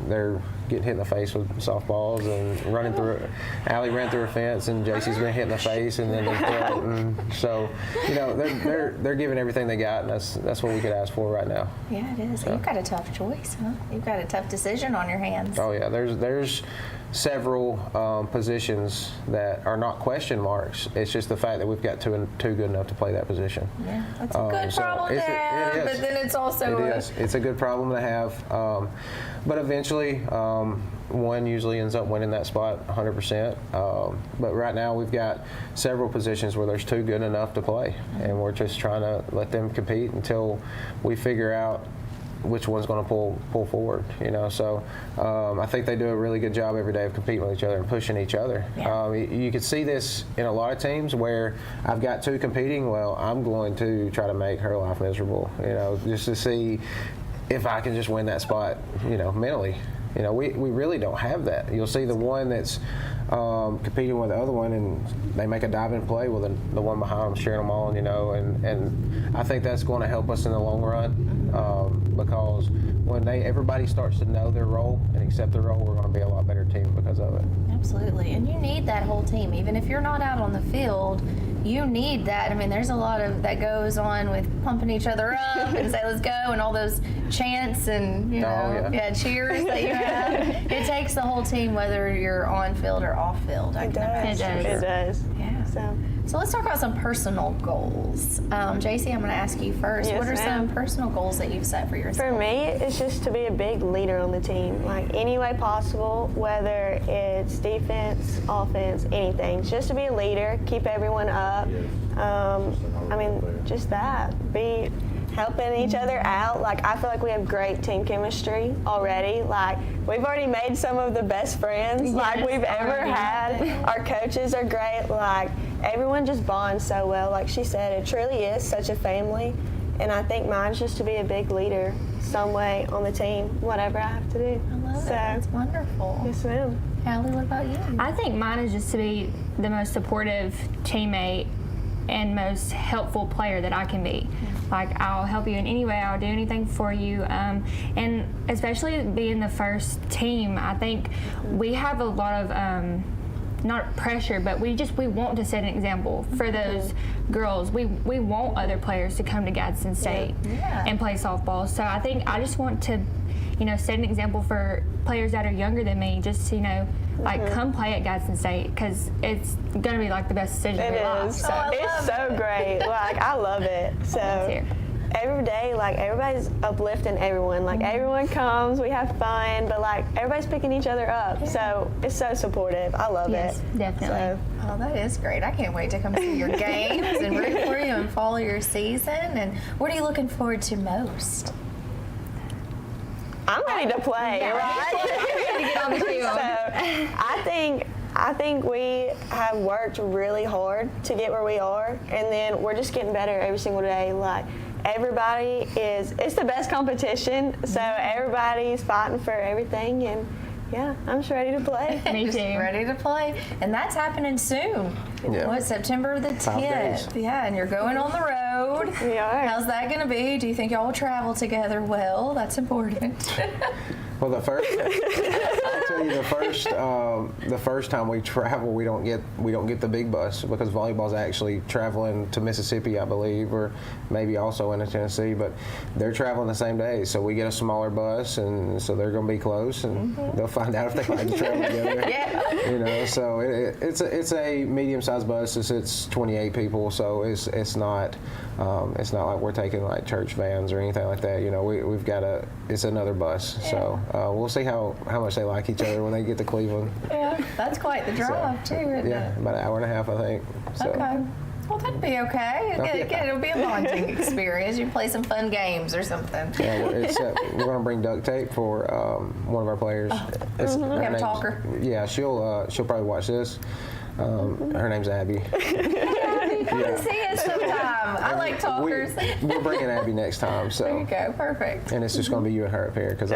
they're getting hit in the face with softballs and running through. Ally ran through a fence, and Jasie's been hit in the face, and then they throw it. And so they're giving everything they got, and that's what we could ask for right now. Yeah, it is. So. You've got a tough choice, huh? You've got a tough decision on your hands. Oh yeah, there's several positions that are not question marks. It's just the fact that we've got two good enough to play that position. Yeah, that's a good problem to have, but then it's also It's a good problem to have. But eventually, one usually ends up winning that spot 100%. But right now, we've got several positions where there's two good enough to play, and we're just trying to let them compete until we figure out which one's going to pull forward, So I think they do a really good job every day of competing with each other and pushing each other. Yeah. You could see this in a lot of teams where I've got two competing. Well, I'm going to try to make her life miserable, just to see if I can just win that spot, mentally. We really don't have that. You'll see the one that's competing with the other one, and they make a dive-in play with the one behind them, sharing them all, and I think that's going to help us in the long run, because when everybody starts to know their role and accept their role, we're going to be a lot better team because of it. Absolutely, and you need that whole team. Even if you're not out on the field, you need that. I mean, there's a lot of that goes on with pumping each other up and say, let's go, and all those chants and, cheers that you have. It takes the whole team, whether you're on field or off field. It does. Yeah. So let's talk about some personal goals. Jasie, I'm going to ask you first. Yes, what are some personal goals that you've set for yourself? For me, it's just to be a big leader on the team, like any way possible, whether it's defense, offense, anything. Just to be a leader, keep everyone up. Just that. Be helping each other out. Like, I feel like we have great team chemistry already. Like, we've already made some of the best friends we've ever had. Our coaches are great. Like, everyone just bonds so well. Like she said, it truly is such a family. And I think mine's just to be a big leader some way on the team, whatever I have to do. I love it. That's wonderful. Yes, ma'am. Ally, what about you? I think mine is just to be the most supportive teammate and most helpful player that I can be. Like, I'll help you in any way, I'll do anything for you. And especially being the first team, I think we have a lot of, not pressure, but we want to set an example for those girls. We want other players to come to Gadsden State and play softball. So I think I just want to, set an example for players that are younger than me, just to, come play at Gadsden State, because it's going to be like the best decision of your life. So. It's so great. I love it. So, every day, like, everybody's uplifting everyone. Like, everyone comes, we have fun, but, like, everybody's picking each other up. So it's so supportive. I love it. Definitely. So, Oh, that is great. I can't wait to come see your games and root for you and follow your season. And what are you looking forward to most? I'm ready to play, right? Ready to get on the field. So I think we have worked really hard to get where we are, and then we're just getting better every single day. Like, everybody it's the best competition, so everybody's fighting for everything, and yeah, I'm just ready to play. Me Just too. ready to play. And that's happening soon. Yeah. What, September the 10th? Yeah, and you're going on the road. We are. How's that going to be? Do you think y'all will travel together well? That's important. Well, I'll tell you, the first time we travel, we don't get the big bus because volleyball's actually traveling to Mississippi, I believe, or maybe also into Tennessee, but they're traveling the same day, so we get a smaller bus, and so they're going to be close, and they'll find out if they like to travel together. Yeah. You know, so it's a medium-sized bus. It's 28 people, so it's not like we're taking like church vans or anything like that. You know, we've got it's another bus, so. We'll see how much they like each other when they get to Cleveland. Yeah, that's quite the drive, too, isn't it? About an hour and a half, I think. So. Okay. Well, that'd be okay. Again, it'll be a bonding experience. You play some fun games or something. Yeah, we're going to bring duct tape for one of our players. We have a talker. Yeah, she'll probably watch this. Her name's Abby. Come and see us sometime. I like talkers. We're bringing Abby next time. So. There you go. Perfect. And it's just going to be you and her up here because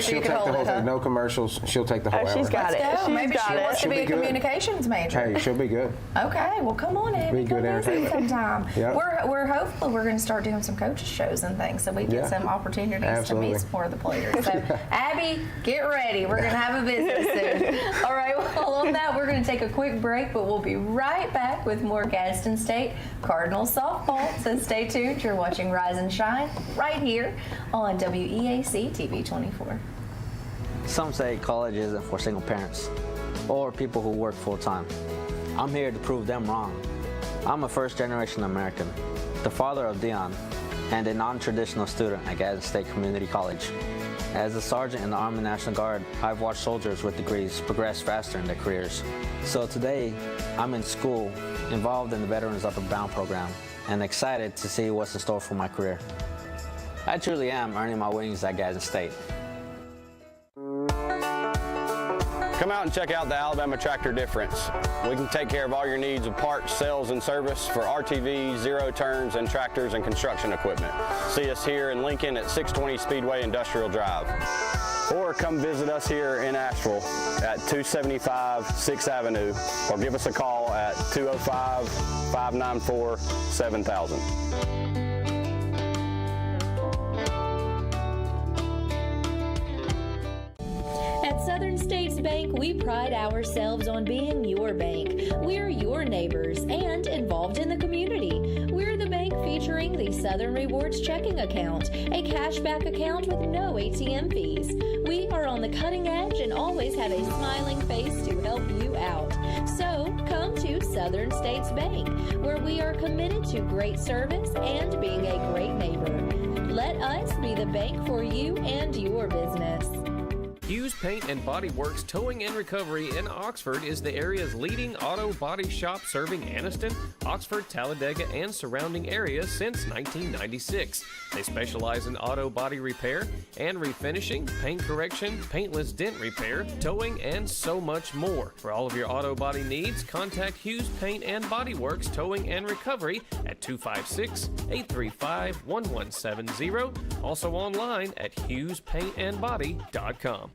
she'll take the whole thing. No commercials. She'll take the whole hour. She's got it. Let's go. Maybe she wants to be a good. communications major. Hey, she'll be good. Okay. Well, come on, Abby. Be good Come visit entertainment. sometime. Yep. We're hopefully we're going to start doing some coaches shows and things, so we get some opportunities to meet some more of the players. So, Abby, get ready. We're going to have a visit soon. All right. Well, on that, we're going to take a quick break, but we'll be right back with more Gadsden State Cardinal softball. So stay tuned. You're watching Rise and Shine right here on WEAC TV 24. Some say college isn't for single parents or people who work full-time. I'm here to prove them wrong. I'm a first-generation American, the father of Dion, and a non-traditional student at Gadsden State Community College. As a sergeant in the Army National Guard, I've watched soldiers with degrees progress faster in their careers. So today, I'm in school, involved in the Veterans Upward Bound program, and excited to see what's in store for my career. I truly am earning my wings at Gadsden State. Come out and check out the Alabama Tractor difference. We can take care of all your needs of parts, sales, and service for RTVs, zero turns, and tractors and construction equipment. See us here in Lincoln at 620 Speedway Industrial Drive. Or come visit us here in Asheville at 275 6th Avenue, or give us a call at 205-594-7000. At Southern States Bank, we pride ourselves on being your bank. We're your neighbors and involved in the community. We're the bank featuring the Southern Rewards checking account, a cashback account with no ATM fees. We are on the cutting edge and always have a smiling face to help you out. So come to Southern States Bank, where we are committed to great service and being a great neighbor. Let us be the bank for you and your business. Hughes Paint and Body Works Towing and Recovery in Oxford is the area's leading auto body shop serving Anniston, Oxford, Talladega, and surrounding areas since 1996. They specialize in auto body repair and refinishing, paint correction, paintless dent repair, towing, and so much more. For all of your auto body needs, contact Hughes Paint and Body Works Towing and Recovery at 256-835-1170. Also online at HughesPaintandBody.com.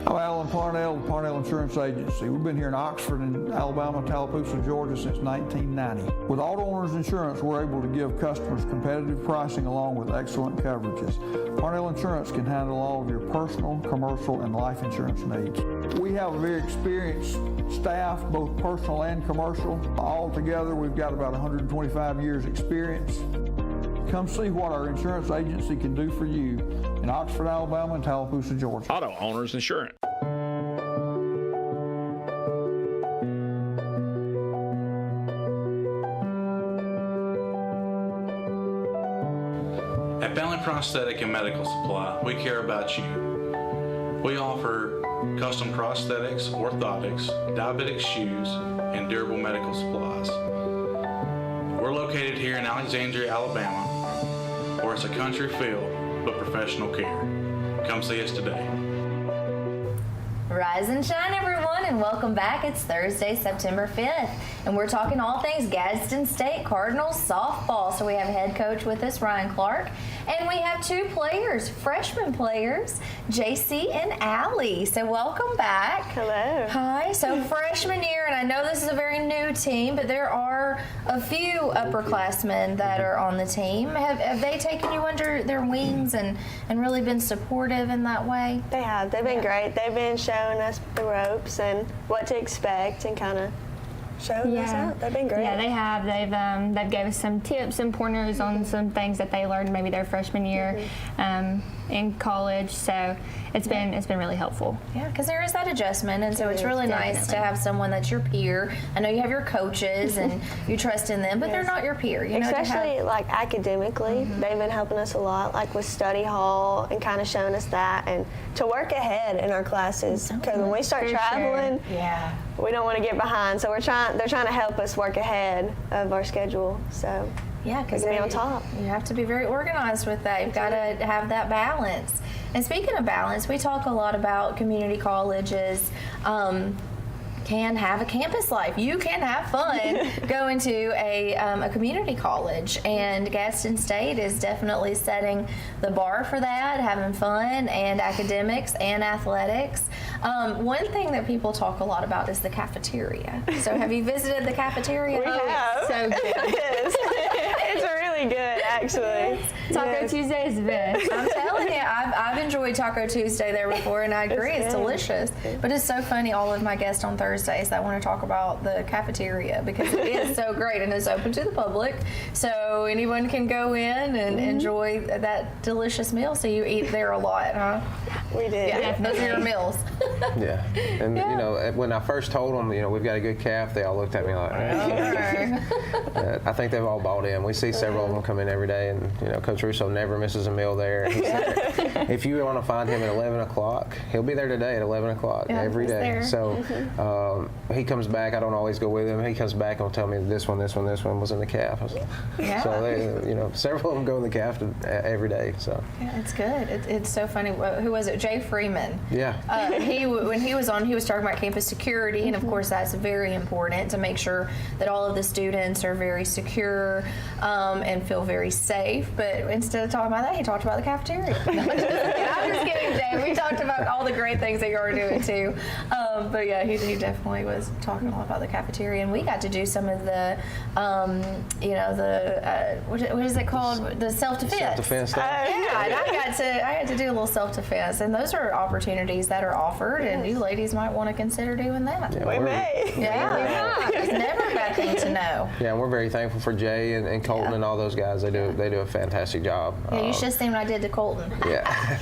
I'm Alan Parnell with Parnell Insurance Agency. We've been here in Oxford and Alabama, Tallapoosa, Georgia since 1990. With Auto Owners Insurance, we're able to give customers competitive pricing along with excellent coverages. Parnell Insurance can handle all of your personal, commercial, and life insurance needs. We have a very experienced staff, both personal and commercial. All together, we've got about 125 years experience. Come see what our insurance agency can do for you in Oxford, Alabama, and Tallapoosa, Georgia. Auto Owners Insurance. At Bentley Prosthetic and Medical Supply, we care about you. We offer custom prosthetics, orthotics, diabetic shoes, and durable medical supplies. We're located here in Alexandria, Alabama, where it's a country feel but professional care. Come see us today. Rise and shine, everyone, and welcome back. It's Thursday, September 5th, and we're talking all things Gadsden State Cardinal softball. So we have head coach with us, Ryan Clark, and we have two players, freshman players, Jasie and Ally. So welcome back. Hello. Hi. So freshman year, and I know this is a very new team, but there are a few upperclassmen that are on the team. Have they taken you under their wings and really been supportive in that way? They have. They've been great. They've been showing us the ropes and what to expect and kind of showing us out. They've been great. Yeah, they have. They've gave us some tips and pointers on some things that they learned maybe their freshman year in college. So it's been really helpful. Yeah, because there is that adjustment, and so it's really nice to have someone that's your peer. I know you have your coaches and you trust in them, but they're not your peer. You know, especially like academically, they've been helping us a lot, like with study hall and kind of showing us that, and to work ahead in our classes. Because when we start traveling, we don't want to get behind. So they're trying to help us work ahead of our schedule. So yeah, because be on top. You have to be very organized with that. You've got to have that balance. And speaking of balance, we talk a lot about community colleges can have a campus life. You can have fun going to a community college, and Gadsden State is definitely setting the bar for that, having fun and academics and athletics. One thing that people talk a lot about is the cafeteria. So have you visited the cafeteria? We have. So good. It is. It's really good, actually. Taco Tuesday is the best. I'm telling you, I've enjoyed Taco Tuesday there before, and I agree, it's delicious. But it's so funny, all of my guests on Thursdays that want to talk about the cafeteria because it is so great and it's open to the public. So anyone can go in and enjoy that delicious meal. So you eat there a lot, huh? We did. Yeah, those are your meals. Yeah. And, you know, when I first told them, you know, we've got a good calf, they all looked at me like, I think they've all bought in. We see several of them come in every day, and, you know, Coach Russo never misses a meal there. He's there. If you want to find him at 11 o'clock, he'll be there today at 11 o'clock every day. There. So he comes back. I don't always go with him. He comes back and will tell me this one was in the calf. So, they, you know, several of them go in the calf every day. So yeah, it's good. It's so funny. Who was it? Jay Freeman. Yeah. When he was on, he was talking about campus security, and of course that's very important to make sure that all of the students are very secure and feel very safe. But instead of talking about that, he talked about the cafeteria. I'm just kidding, Jay. We talked about all the great things that you are doing too. But yeah, he definitely was talking a lot about the cafeteria, and we got to do some of the, you know, the what is it called? The self-defense. Self-defense stuff. Yeah, and I got to do a little self-defense, and those are opportunities that are offered, and you ladies might want to consider doing that. Yeah, we may. Yeah, it's never a bad thing to know. Yeah, and we're very thankful for Jay and Colton and all those guys. They do a fantastic job. Yeah, you should have seen what I did to Colton. Yeah.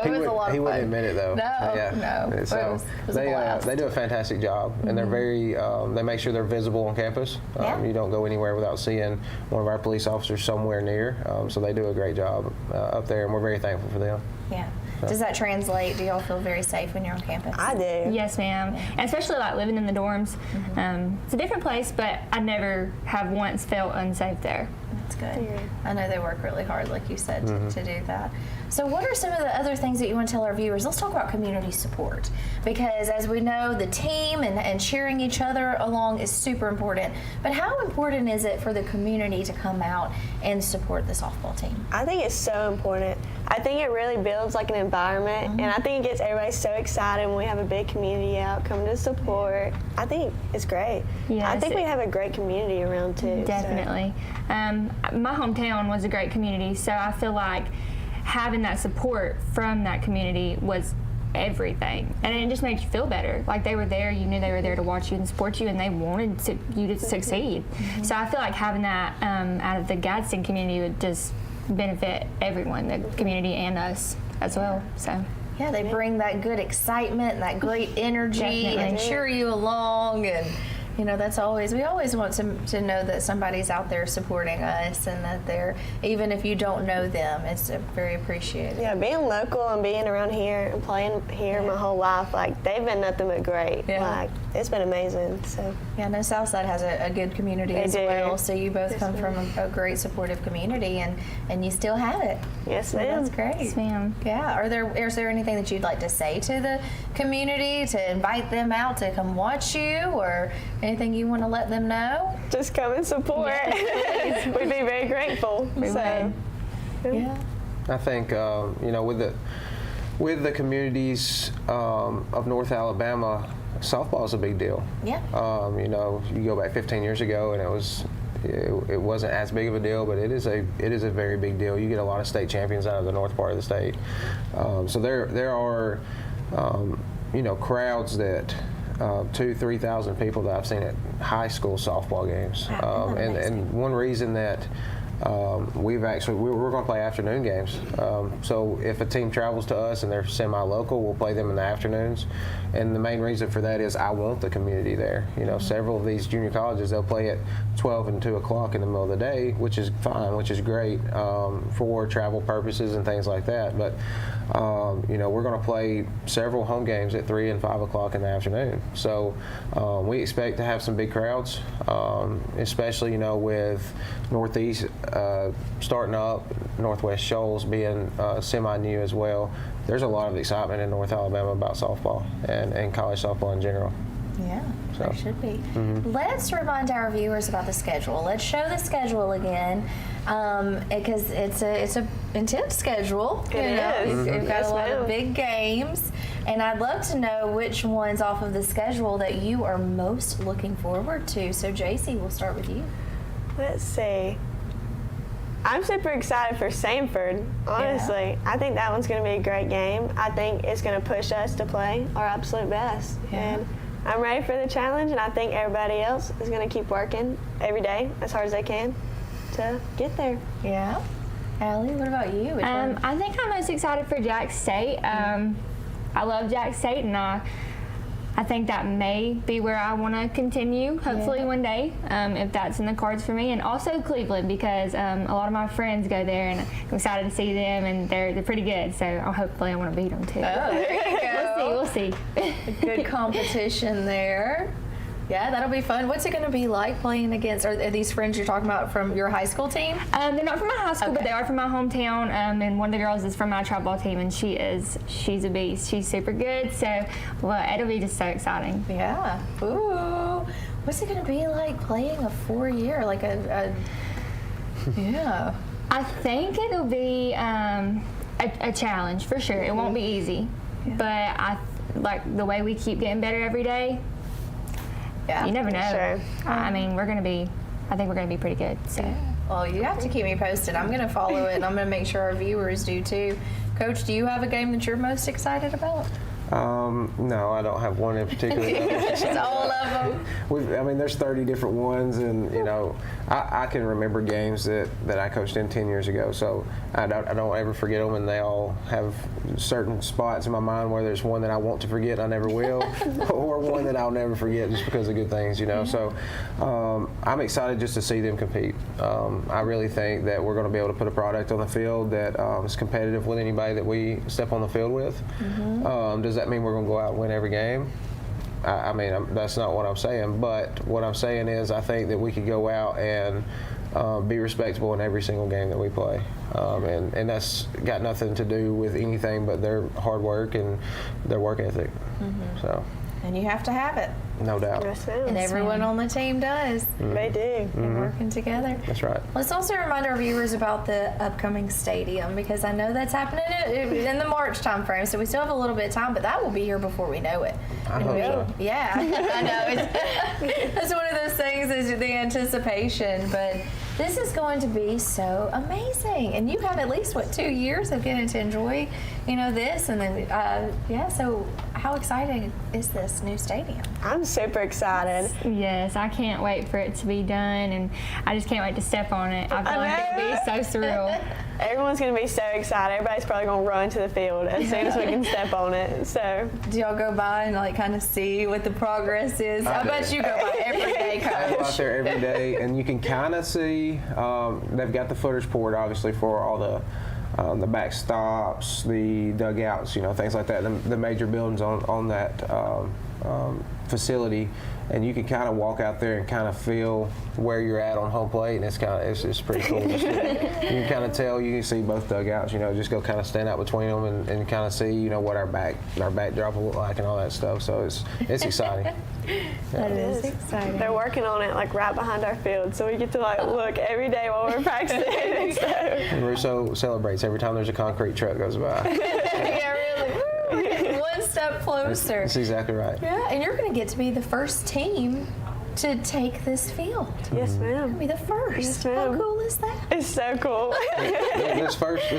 It was a lot of fun. He wouldn't admit it though. No. So it was a blast. they do a fantastic job, and they're very. They make sure they're visible on campus. You don't go anywhere without seeing one of our police officers somewhere near. So they do a great job up there, and we're very thankful for them. Yeah. Does that translate? Do y'all feel very safe when you're on campus? I do. Yes, ma'am. And especially like living in the dorms. It's a different place, but I never have once felt unsafe there. That's good. I know they work really hard, like you said, to do that. So what are some of the other things that you want to tell our viewers? Let's talk about community support, because as we know, the team and cheering each other along is super important. But how important is it for the community to come out and support the softball team? I think it's so important. I think it really builds like an environment, and I think it gets everybody so excited when we have a big community out coming to support. I think it's great. Yes, I think we have a great community around too. Definitely. My hometown was a great community, so I feel like having that support from that community was everything, and it just makes you feel better. Like they were there, you knew they were there to watch you and support you, and they wanted you to succeed. So I feel like having that out of the Gadsden community would just benefit everyone, the community and us as well. So yeah, they bring that good excitement and that great energy and cheer you along, and You know, that's always, we always want to know that somebody's out there supporting us, and that they're, even if you don't know them, it's very appreciated. Yeah, being local and being around here and playing here my whole life, like, they've been nothing but great. Yeah. Like, it's been amazing. So yeah, no, Southside has a good community as well. So you both come from a great supportive community, and you still have it. Yes, so ma'am. That's great. Yes, ma'am. Yeah. Is there anything that you'd like to say to the community, to invite them out to come watch you, or anything you want to let them know? Just come and support. Yes, We'd be very grateful. Yeah. I think you know, with the communities of North Alabama, softball is a big deal. Yeah. You know, you go back 15 years ago, and it wasn't as big of a deal, but it is a very big deal. You get a lot of state champions out of the north part of the state. So there are you know, crowds that 2,000-3,000 people that I've seen at high school softball games. And one reason that we're going to play afternoon games. So if a team travels to us and they're semi-local, we'll play them in the afternoons. And the main reason for that is I want the community there. You know, several of these junior colleges, they'll play at 12 and 2 o'clock in the middle of the day, which is fine, which is great for travel purposes and things like that. But you know, we're going to play several home games at 3 and 5 o'clock in the afternoon. So we expect to have some big crowds, especially, you know, with Northeast starting up, Northwest Shoals being semi-new as well. There's a lot of excitement in North Alabama about softball and college softball in general. Yeah, So. there should be. Let's remind our viewers about the schedule. Let's show the schedule again, because it's a intense schedule. It is. We've got Yes, a lot of ma'am. big games, and I'd love to know which ones off of the schedule that you are most looking forward to. So, Jasie, we'll start with you. Let's see. I'm super excited for Sanford, honestly. I think that one's going to be a great game. I think it's going to push us to play our absolute best. Yeah. And I'm ready for the challenge, and I think everybody else is going to keep working every day as hard as they can to get there. Yeah. Allie, what about you? Which one? I think I'm most excited for Jack State. I love Jack State, and I think that may be where I want to continue, hopefully one day, if that's in the cards for me. And also Cleveland, because a lot of my friends go there, and I'm excited to see them, and they're pretty good. So hopefully I want to beat them too. Oh, there you go. We'll see. Good competition there. Yeah, that'll be fun. What's it going to be like playing against, are these friends you're talking about from your high school team? They're not from my high school, but they are from my hometown. And one of the girls is from my travel ball team, and she's a beast. She's super good. So, well, it'll be just so exciting. Yeah. Ooh. What's it going to be like playing a 4-year, like yeah. I think it'll be a challenge for sure. It won't be easy, but I like the way we keep getting better every day. Yeah, you never know. Sure. I mean, I think we're gonna be pretty good. So. Yeah. Well, you have to keep me posted. I'm going to follow it, and I'm going to make sure our viewers do too. Coach, do you have a game that you're most excited about? No, I don't have one in particular. Just all of them. I mean, there's 30 different ones, and you know, I can remember games that I coached in 10 years ago, so I don't ever forget them, and they all have certain spots in my mind where there's one that I want to forget, I never will, or one that I'll never forget just because of good things, you know. So I'm excited just to see them compete. I really think that we're going to be able to put a product on the field that is competitive with anybody that we step on the field with. Does that mean we're going to go out and win every game? I mean, that's not what I'm saying, but what I'm saying is I think that we could go out and be respectable in every single game that we play. And that's got nothing to do with anything but their hard work and their work ethic. So. And you have to have it. No doubt. Yes, ma'am. And everyone on the team does. They do. They're working together. That's right. Let's also remind our viewers about the upcoming stadium, because I know that's happening in the March time frame, so we still have a little bit of time, but that will be here before we know it. I hope so. Yeah, I know. It's one of those things, is the anticipation, but This is going to be so amazing. And you have at least, 2 years of getting to enjoy, this. And then, so how exciting is this new stadium? I'm super excited. Yes, I can't wait for it to be done, and I just can't wait to step on it. I feel like it'll be so surreal. Everyone's going to be so excited. Everybody's probably going to run to the field as soon as we can step on it. So, do y'all go by and kind of see what the progress is? I bet you go by every day, Coach. I go out there every day, and you can kind of see they've got the footers poured, obviously, for all the backstops, the dugouts, things like that. The major buildings on that facility, and you can kind of walk out there and kind of feel where you're at on home plate, and it's pretty cool. You can kind of tell, you can see both dugouts, just go kind of stand out between them and kind of see, what our backdrop will look like and all that stuff. So it's exciting. That is exciting. They're working on it right behind our field, so we get to look every day while we're practicing. So. And Russo celebrates every time there's a concrete truck goes by. Yeah, really. One step closer. That's exactly right. Yeah, and you're going to get to be the first team to take this field. Yes, ma'am. You're going to be the first. Yes, ma'am. How cool is that? It's so cool. This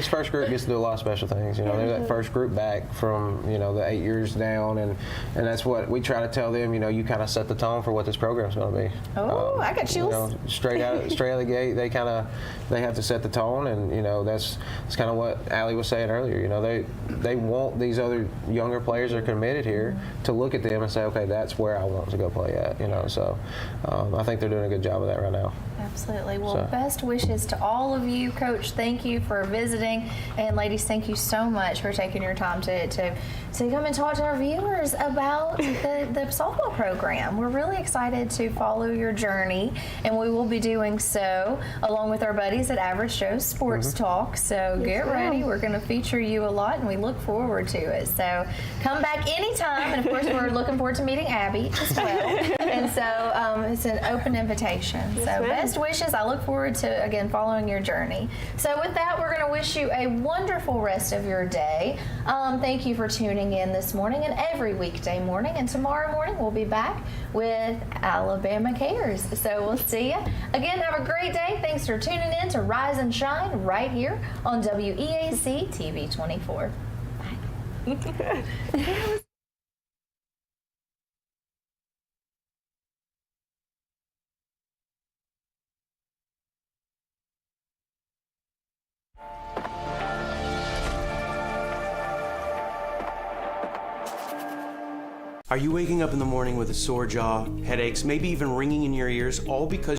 first group gets to do a lot of special things. They're that first group back from the 8 years down, and that's what we try to tell them. You kind of set the tone for what this program's going to be. Oh, I got chills. Straight out of the gate, they have to set the tone, and that's kind of what Ally was saying earlier. They want these other younger players that are committed here to look at them and say, okay, that's where I want to go play at. So I think they're doing a good job of that right now. Absolutely. Well, best wishes to all of you. Coach, thank you for visiting. And ladies, thank you so much for taking your time to come and talk to our viewers about the softball program. We're really excited to follow your journey, and we will be doing so along with our buddies at Average Joe Sports Talk. So get ready. We're going to feature you a lot, and we look forward to it. So come back anytime. And, of course, we're looking forward to meeting Abby as well. And so it's an open invitation. Yes, so best wishes. I look forward to, again, following your journey. So with that, we're going to wish you a wonderful rest of your day. Thank you for tuning in this morning and every weekday morning. And tomorrow morning, we'll be back with Alabama Cares. So we'll see you. Again, have a great day. Thanks for tuning in to Rise and Shine right here on WEAC TV 24. Bye. Are you waking up in the morning with a sore jaw, headaches, maybe even ringing in your ears, all because